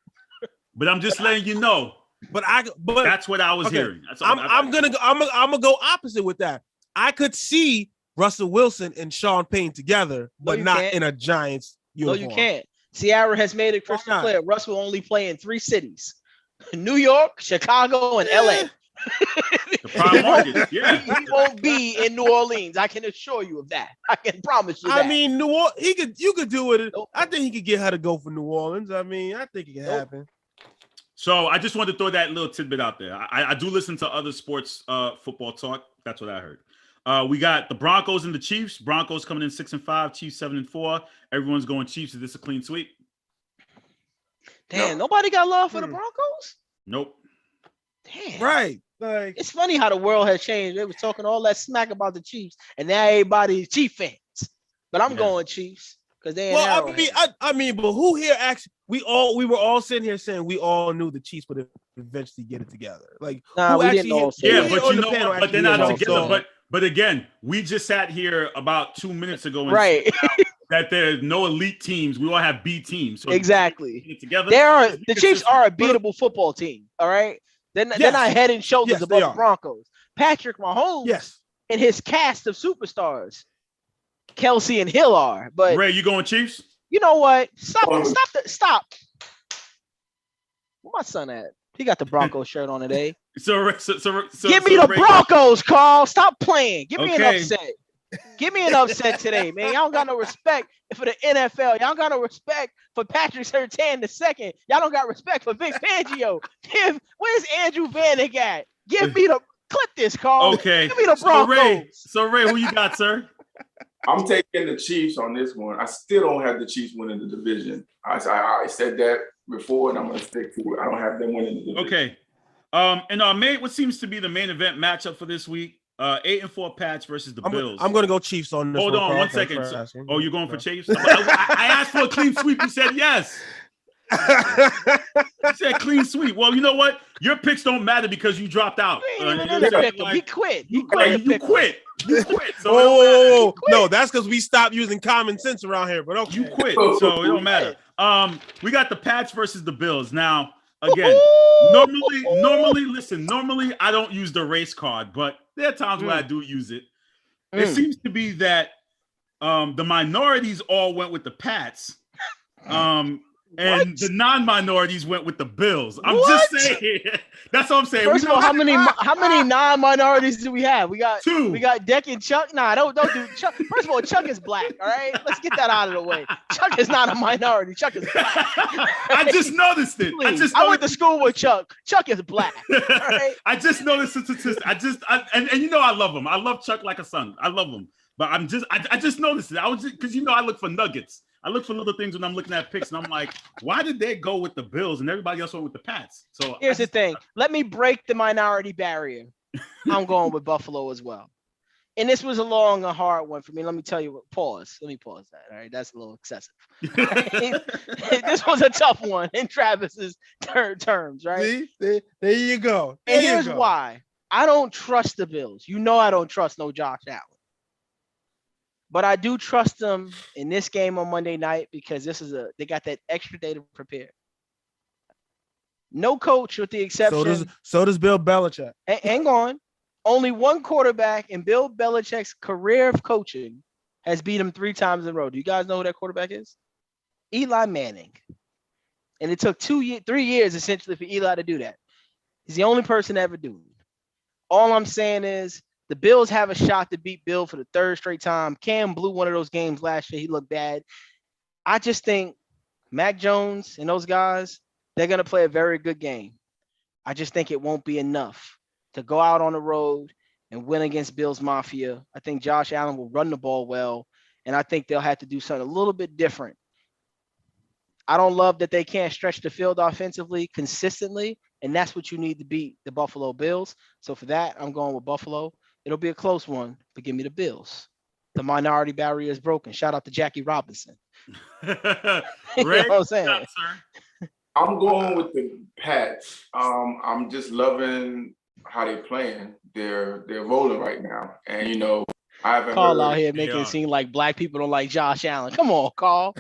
But I'm just letting you know. But that's what I was hearing. I'm gonna go opposite with that. I could see Russell Wilson and Sean Payton together, but not in a Giants uniform. No, you can't. Ciara has made it crystal clear. Russell will only play in 3 cities: New York, Chicago, and LA. The prime market. Yeah. He won't be in New Orleans. I can assure you of that. I can promise you that. I mean, you could do it. Nope. I think he could get her to go for New Orleans. I mean, I think it can happen. So I just wanted to throw that little tidbit out there. I do listen to other sports football talk. That's what I heard. We got the Broncos and the Chiefs. Broncos coming in 6-5, Chiefs 7-4. Everyone's going Chiefs. Is this a clean sweep? Damn, nobody got love for the Broncos? Nope. Damn. Right. Like, it's funny how the world has changed. They was talking all that smack about the Chiefs, and now everybody's Chief fans. But I'm going Chiefs because they ain't. Well, I mean, but who here actually? We were all sitting here saying we all knew the Chiefs would eventually get it together. Like, nah, we didn't all say that. But you know, but they're not together. But again, we just sat here about 2 minutes ago and said that there's no elite teams. We all have B teams. So exactly. Together, the Chiefs are a beatable football team. All right. They're not head and shoulders above the Broncos. Patrick Mahomes and his cast of superstars, Kelsey and Hill are. But Ray, you going Chiefs? You know what? Stop. Where my son at? He got the Broncos shirt on today. So give me the Broncos, Carl. Stop playing. Give me an upset. Give me an upset today, man. Y'all don't got no respect for the NFL. Y'all don't got no respect for Patrick Surtain II. Y'all don't got respect for Vic Fangio. Where's Andrew Vanek at? Give me the clip this, Carl. Okay. Give me the Broncos. So Ray, who you got, sir? I'm taking the Chiefs on this one. I still don't have the Chiefs winning the division. I said that before, and I'm going to stick to it. I don't have them winning the division. Okay. And our what seems to be the main event matchup for this week, 8-4 Pats versus the Bills. I'm going to go Chiefs on this. Hold on 1 second. Oh, you're going for Chiefs? I asked for a clean sweep. You said yes. You said clean sweep. Well, you know what? Your picks don't matter because you dropped out. He quit. You quit. So no, that's because we stopped using common sense around here. But okay, you quit, so it don't matter. We got the Pats versus the Bills. Now, again, normally I don't use the race card, but there are times where I do use it. It seems to be that the minorities all went with the Pats. And the non-minorities went with the Bills. I'm just saying. That's what I'm saying. First of all, how many non-minorities do we have? We got 2. We got Deck and Chuck. Nah, don't do Chuck. First of all, Chuck is black. All right, let's get that out of the way. Chuck is not a minority. Chuck is black. I just noticed it. I went to school with Chuck. Chuck is black. All right? I just noticed the statistic. And you know I love him. I love Chuck like a son. I love him. But I just noticed it. I was because I look for nuggets. I look for little things when I'm looking at picks, and I'm like, why did they go with the Bills and everybody else went with the Pats? So here's the thing. Let me break the minority barrier. I'm going with Buffalo as well. And this was a hard one for me. Let me tell you what. Let me pause that. All right. That's a little excessive. This was a tough one in Travis's terms, right? See? There you go. And here's why. I don't trust the Bills. You know I don't trust no Josh Allen. But I do trust them in this game on Monday night because they got that extra day to prepare. No coach with the exception. So does Bill Belichick. Hang on. Only one quarterback in Bill Belichick's career of coaching has beat him 3 times in a row. Do you guys know who that quarterback is? Eli Manning. And it took 3 years essentially for Eli to do that. He's the only person to ever do it. All I'm saying is the Bills have a shot to beat Bill for the 3rd straight time. Cam blew one of those games last year. He looked bad. I just think Mac Jones and those guys, they're going to play a very good game. I just think it won't be enough to go out on the road and win against Bills Mafia. I think Josh Allen will run the ball well, and I think they'll have to do something a little bit different. I don't love that they can't stretch the field offensively consistently, and that's what you need to beat the Buffalo Bills. So for that, I'm going with Buffalo. It'll be a close one, but give me the Bills. The minority barrier is broken. Shout out to Jackie Robinson. You know what I'm saying? I'm going with the Pats. I'm just loving how they're playing. They're rolling right now, and you know, I haven't Carl heard, out here making it seem like black people don't like Josh Allen. Come on, Carl.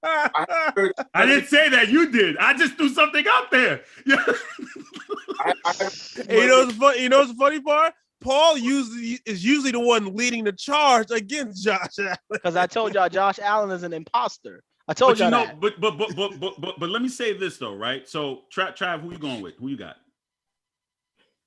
I didn't say that. You did. I just threw something out there. Hey, you know what's the funny part? Paul is usually the one leading the charge against Josh Allen. Because I told y'all Josh Allen is an imposter. I told y'all that. But let me say this though, right? So Trav, who you going with? Who you got?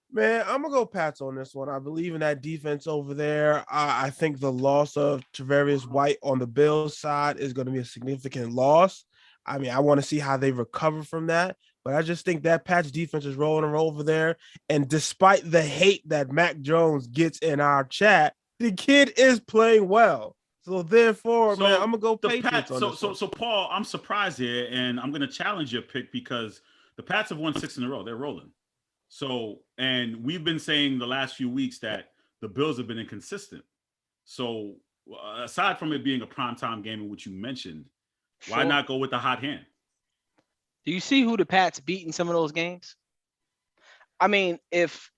Man, I'm gonna go Pats on this one. I believe in that defense over there. I think the loss of Tre'Davious White on the Bills side is going to be a significant loss. I mean, I want to see how they recover from that, but I just think that Pats defense is rolling over there. And despite the hate that Mac Jones gets in our chat, the kid is playing well. So therefore, man, I'm gonna go Patriots on this one. So Paul, I'm surprised here, and I'm gonna challenge your pick because the Pats have won 6 in a row. They're rolling. So, and we've been saying the last few weeks that the Bills have been inconsistent. So, aside from it being a primetime game in which you mentioned, why not go with the hot hand? Do you see who the Pats beat in some of those games? I mean, if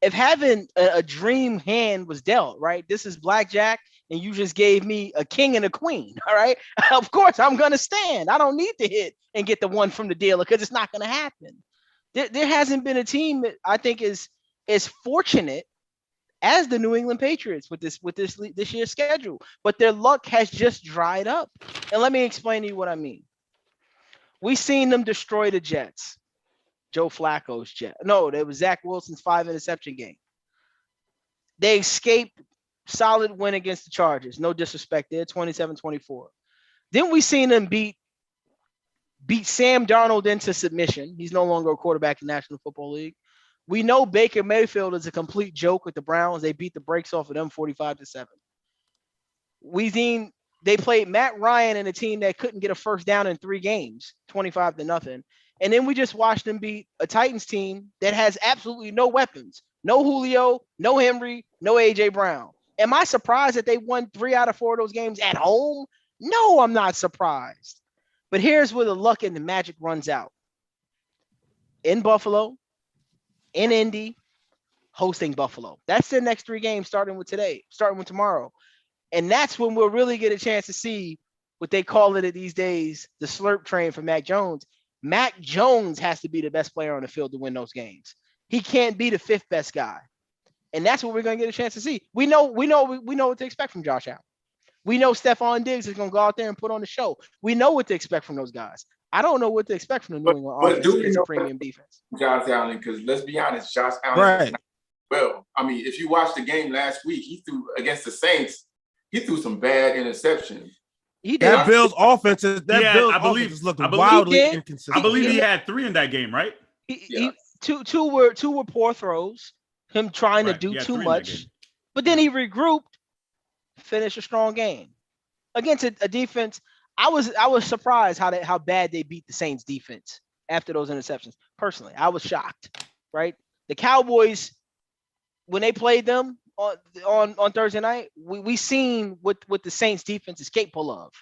having a dream hand was dealt, right? This is blackjack, and you just gave me a king and a queen, all right? Of course, I'm gonna stand. I don't need to hit and get the one from the dealer because it's not gonna happen. There hasn't been a team that I think is as fortunate as the New England Patriots with this year's schedule, but their luck has just dried up. And let me explain to you what I mean. We seen them destroy the Jets. Joe Flacco's Jet. No, it was Zach Wilson's 5 interception game. They escaped solid win against the Chargers. No disrespect there, 27-24. Then we seen them beat Sam Darnold into submission. He's no longer a quarterback in the National Football League. We know Baker Mayfield is a complete joke with the Browns. They beat the brakes off of them 45-7. We seen they played Matt Ryan and a team that couldn't get a first down in 3 games, 25-0. And then we just watched them beat a Titans team that has absolutely no weapons. No Julio, no Henry, no AJ Brown. Am I surprised that they won 3 out of 4 of those games at home? No, I'm not surprised. But here's where the luck and the magic runs out. In Buffalo, in Indy, hosting Buffalo. That's their next 3 games starting with tomorrow. And that's when we'll really get a chance to see what they call it these days, the slurp train for Mac Jones. Mac Jones has to be the best player on the field to win those games. He can't be the 5th best guy. And that's what we're going to get a chance to see. We know what to expect from Josh Allen. We know Stephon Diggs is going to go out there and put on the show. We know what to expect from those guys. I don't know what to expect from the New England offense. It's a premium defense. Josh Allen, because let's be honest, Josh Allen. Right. Well, I mean, if you watched the game last week, he threw against the Saints. He threw some bad interceptions. That Bills offense looked wildly inconsistent. I believe he had 3 in that game, right? Two were poor throws. Him trying to do too much, but then he regrouped, finished a strong game against a defense. I was surprised how bad they beat the Saints defense after those interceptions. Personally, I was shocked. Right, the Cowboys when they played them on Thursday night, we seen what the Saints defense is capable of.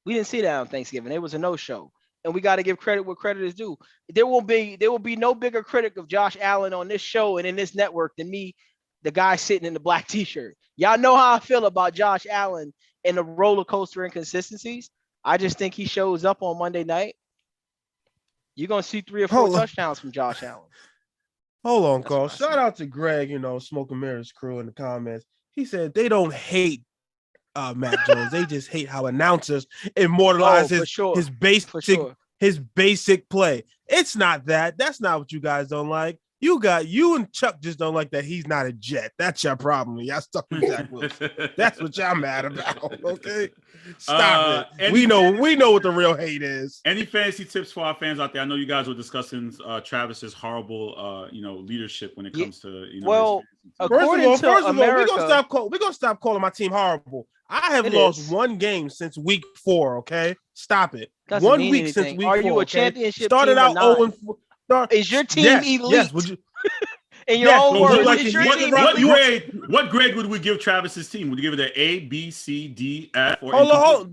We didn't see that on Thanksgiving. It was a no-show. And we got to give credit where credit is due. There will be no bigger critic of Josh Allen on this show and in this network than me, the guy sitting in the black t-shirt. Y'all know how I feel about Josh Allen and the roller coaster inconsistencies. I just think he shows up on Monday night. You're going to see 3 or 4 touchdowns from Josh Allen. Hold on, Carl. Shout out to Greg, Smoke and Mirrors crew in the comments. He said they don't hate Mac Jones. They just hate how announcers immortalize his basic play. It's not that. That's not what you guys don't like. You and Chuck just don't like that he's not a Jet. That's your problem. Y'all stuck with Zach Wilson. That's what y'all mad about. Okay, stop it. We know what the real hate is. Any fantasy tips for our fans out there? I know you guys were discussing Travis's horrible, leadership when it comes to Well, According to America, we're gonna stop calling my team horrible. I have lost one game since week 4. Okay, stop it. Doesn't 1 mean week anything. since week Are 4. you a okay? championship Started team out or not? 0-4. Is your team elite? Yes. Would you? In your own So words, is your team elite? what grade would we give Travis's team? Would you give it an A, B, C, D, F, or Hold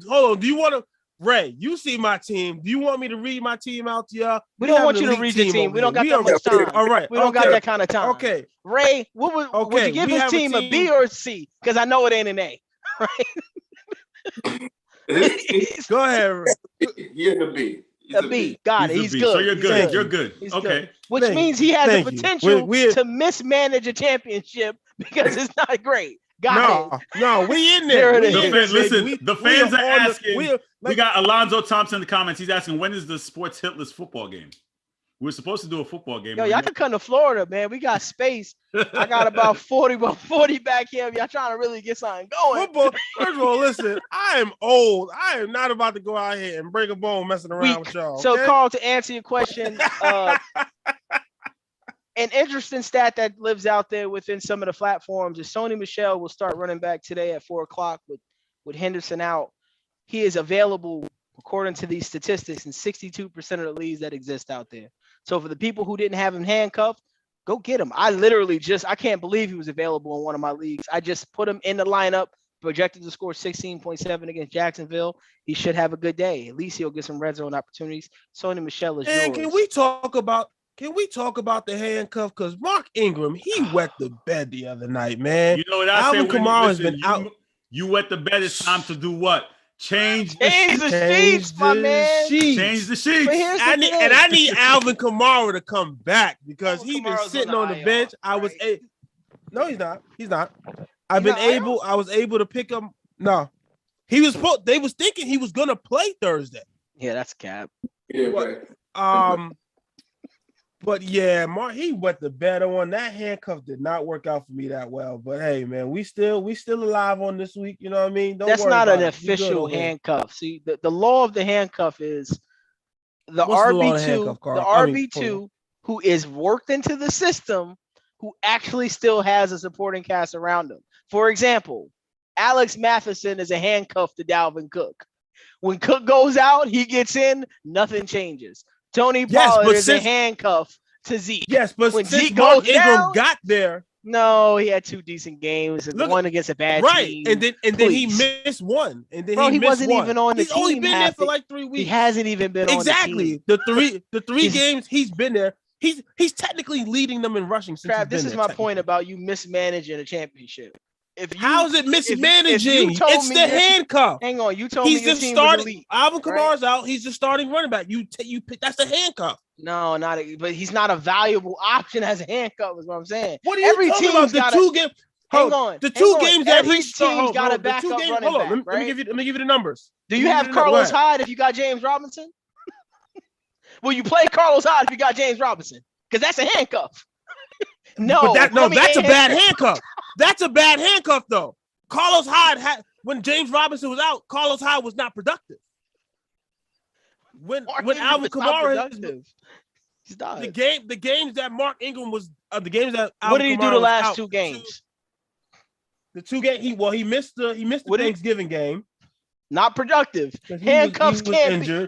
on. Do you want to, Ray? You see my team. Do you want me to read my team out to y'all? We don't want you to read your team. We don't got that much time. All right. We don't got that kind of time. Okay. Ray, would you give his team a B or a C? Because I know it ain't an A. Right? Go ahead, Ray. He in the B. A B. Got it. He's good. So you're good. Thank You're you. good. He's Okay. good. Which means he has the potential We're- to mismanage a championship because it's not great. Got it. No, we in there. There it We is. in there, baby. The fans are asking. We We got Alonzo Thompson in the comments. He's asking, when is the Sports Hitless football game? We're supposed to do a football game. Yo, y'all can come to Florida, man. We got space. I got about 40 back here. If y'all trying to really get something going. Football. First of all, listen, I am old. I am not about to go out here and break a bone messing around with y'all. So, okay? Carl, to answer your question, an interesting stat that lives out there within some of the platforms is Sony Michel will start running back today at 4:00 with Henderson out. He is available, according to these statistics, in 62% of the leagues that exist out there. So for the people who didn't have him handcuffed, go get him. I can't believe he was available in one of my leagues. I just put him in the lineup, projected to score 16.7 against Jacksonville. He should have a good day. At least he'll get some red zone opportunities. Sony Michel is And yours. can we talk about the handcuff? Because Mark Ingram, he wet the bed the other night, man. You know what I Alvin say? Kamara has been out. You wet the bed. It's time to do what? Change the sheets, my man. Change the sheets. I need Alvin Kamara to come back because he's been sitting on the bench. No, he's not. He's not. I was able to pick him. No, they was thinking he was gonna play Thursday. Yeah, that's cap. Yeah, but yeah, Mark, he wet the bed on that handcuff. Did not work out for me that well. But hey, man, we still alive on this week. You know what I mean? That's not an official handcuff. See, the law of the handcuff is the RB2, the RB2 who is worked into the system, who actually still has a supporting cast around him. For example, Alex Matheson is a handcuff to Dalvin Cook. When Cook goes out, he gets in, nothing changes. Tony Pollard is a handcuff to Zeke. Yes, but when since Zeke Mark goes Ingram down, got there, no, he had 2 decent games. And one against a bad team. And then he missed one. And then he wasn't even on the team. He's only been there for like 3 weeks. He hasn't even been on the team. The three games he's been there. He's technically leading them in rushing. Trav, this is my point about you mismanaging a championship. How is it mismanaging? It's the handcuff. Hang on, you told me your team starting. was elite. Alvin Kamara's out. He's the starting running back. You pick. That's the handcuff. No, but he's not a valuable option as a handcuff. Is what I'm saying. What are you talking about? The 2 games. Hang on. The 2 games that every team's got a backup running back. Hold on. Right? Let me give you the numbers. Do you have Carlos Hyde if you got James Robinson? Will you play Carlos Hyde if you got James Robinson? Because that's a handcuff. That's a bad handcuff. That's a bad handcuff, though. Carlos Hyde when James Robinson was out, Carlos Hyde was not productive. When Alvin Kamara the games that Mark Ingram was the games that Alvin what did he Kamara do the last out, 2 games? The 2 games he missed the Thanksgiving game. Not productive. Handcuffs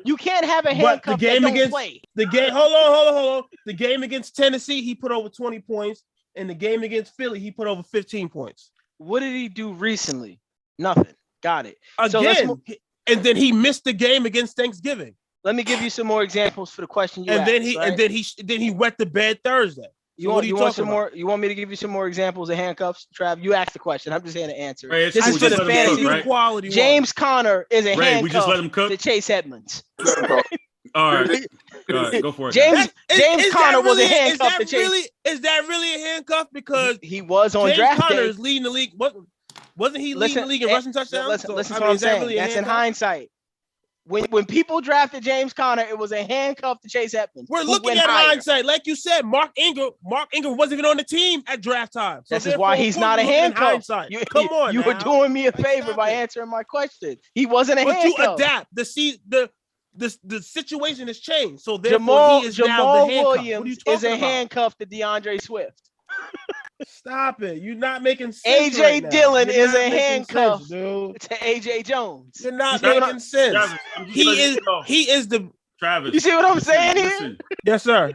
you can't have a handcuff that don't play. The game, hold on. The game against Tennessee, he put over 20 points. And the game against Philly, he put over 15 points. What did he do recently? Nothing. Got it. Again, and then he missed the game against Thanksgiving. Let me give you some more examples for the question you asked. And then he wet the bed Thursday. You want some more? You want me to give you some more examples of handcuffs, Trav? You asked the question. I'm just here to answer. Right, this is for the fantasy quality. James Conner is a handcuff we just let him cook? to Chase Edmonds. All right, go for it. James Conner was a handcuff to Chase. Is that really a handcuff? Because he was on draft day. James Conner is leading the league. Wasn't he leading the league in rushing touchdowns? Listen to what I'm saying. That's in hindsight. When people drafted James Conner, it was a handcuff to Chase Edmonds. We're who looking went at higher. hindsight. Like you said, Mark Ingram wasn't even on the team at draft time. So This is why he's not a handcuff. Come on, you were now. doing me a favor stop by it. answering my question. He wasn't a But you handcuff. adapt. The situation has changed. So therefore, Jamal he is now the handcuff. What are you Williams talking is a about? handcuff to DeAndre Swift. Stop it. You're not making sense. AJ right now. Dillon You're is not a making handcuff sense, dude. to AJ Jones. You're not You see what making sense. Travis, I'm just He letting is you know. he is the Travis. You see what I'm listen, saying here? listen. yes, sir.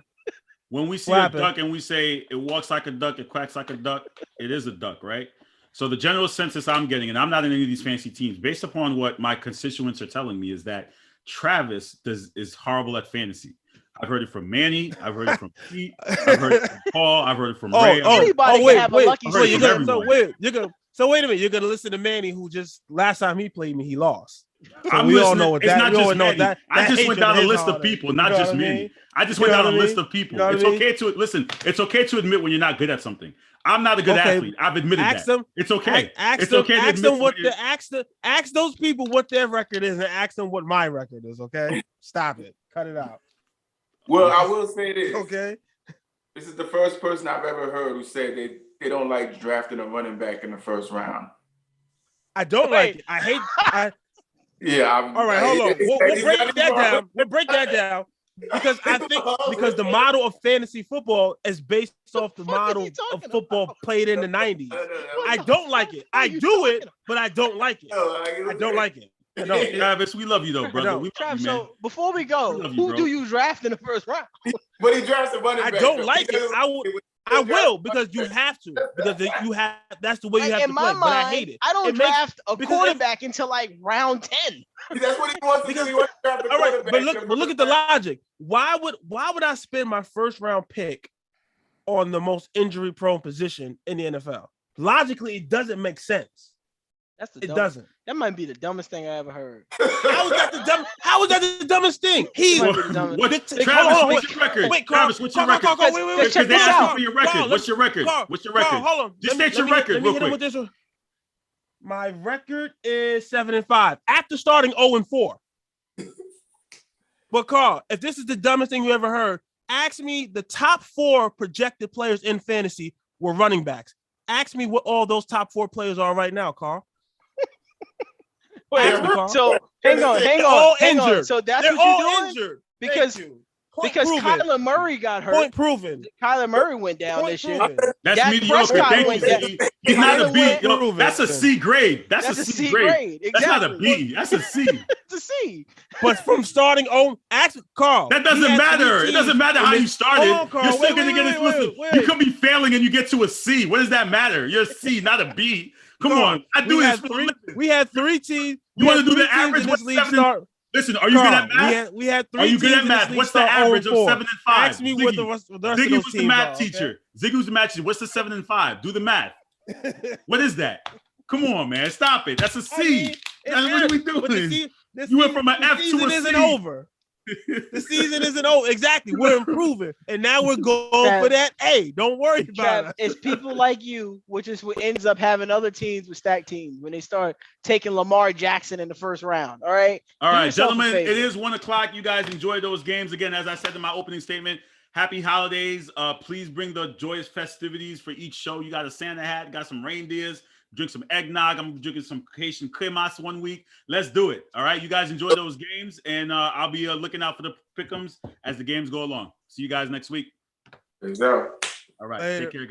When we see What a happened? duck and we say it walks like a duck, it quacks like a duck, it is a duck, right? So the general census I'm getting, and I'm not in any of these fancy teams, based upon what my constituents are telling me, is that Travis is horrible at fantasy. I've heard it from Manny. I've heard it from Pete. I've heard it from Paul. I've heard it from Ray. Anybody can wait, have a wait. lucky So season. you're gonna, Everyone. so wait a minute. You're gonna listen to Manny, who just last time he played me, he lost. So I'm we all listening. know what It's that. not We all just know Manny. that. I just went down a list of harder. people, not You know just what I Manny. mean? I just You went know down a what I list mean? of people. You know what It's I mean? okay to listen. It's okay to admit when you're not good at something. I'm not a good Okay. athlete. I've admitted Ask that. them. It's okay. Ask It's them. okay to Ask admit them what when you- ask those people what their record is, and ask them what my record is. Okay, stop it. Cut it out. Well, I will say this. Okay. This is the first person I've ever heard who said they don't like drafting a running back in the first round. I don't like it. I hate. Yeah. All right, hold on. We'll break that down. We'll break that down because I think because the model of fantasy football is based off the model of football played in the 90s. I don't like it. I do it, but I don't like it. I don't like it. I don't. Travis, we love you though, brother. don't. We love Travis, you, man. so before we go, We love you, who bro. do you draft in the first round? But he drafts a running I back. don't though. like it. I will because you have to because you have. That's the way you Like, have in to play. my But I mind, hate it. I don't It makes- draft a because quarterback until like round 10. That's what he wants to do. He wants to draft a All right, quarterback. but look at the logic. Why would I spend my first round pick on the most injury prone position in the NFL? Logically, it doesn't make sense. That's the It dumbest- doesn't. That might be the dumbest thing I ever heard. How is that the dumbest thing? He Might be the dumbest- What, Hold Travis, on, what's your record? wait, Carl, Travis, what's your Carl, record? Carl, wait, Because check Because they this asked you out. for your record. Carl, What's your record? Carl, What's your Carl, record? hold on. Just Let me- state your let me- record let me real hit him with quick. this one. My record is 7-5 after starting 0-4. But Carl, if this is the dumbest thing you ever heard, ask me the top 4 projected players in fantasy were running backs. Ask me what all those top 4 players are right now, Carl. Wait, Ask me, Carl. so hang on. They're all hang on. injured. So that's They're what all you're doing? injured. Because- Thank you. Point Because proven. Kyler Murray got hurt. Point proven. Kyler Murray went down Point this year. proven. That's Dak mediocre. Prescott Thank you, went down. Ziggy. He's not a Kyler B. went- Yo, that's a C grade. That's a C grade. Exactly. That's not a B. That's a C. It's a C. But from starting ask Carl. That he doesn't had matter. 3 It doesn't matter teams how in you the- started. Hold on, Carl. You're still Wait, going to wait, get it. wait, Listen, wait. you could be failing and you get to a C. What does that matter? You're a C, not a B. Come Carl, on. I do we this had for a three. living. We had 3 teams. You we wanna had do the 3 teams average? in What's this league 7 start. Listen, are you good at math? We had 3 Are you good teams at in this math? league What's the start average of 0-4. 7 and 5? Ask me what the Ziggy. rest of Ziggy those was the teams math are, teacher. Ziggy was the math teacher. What's the 7 and 5? Do the math. What is that? Come on, man. Stop it. That's a C. I mean, it What are we matters, but doing? the You went from an the F to a season isn't C. over. The season isn't over. Exactly. We're improving. And now we're going Trav- for that A. Don't worry about Trav, it. it's people like you, which is what ends up having other teams with stacked teams when they start taking Lamar Jackson in the first round. All right. All Do right, yourself a gentlemen, favor. it is 1 o'clock. You guys enjoy those games. Again, as I said in my opening statement, happy holidays. Please bring the joyous festivities for each show. You got a Santa hat, got some reindeers, drink some eggnog. I'm drinking some Haitian cremas 1 week. Let's do it. All right, you guys enjoy those games, and I'll be looking out for the pick'ems as the games go along. See you guys next week. Exactly. All right, Later. take care, guys.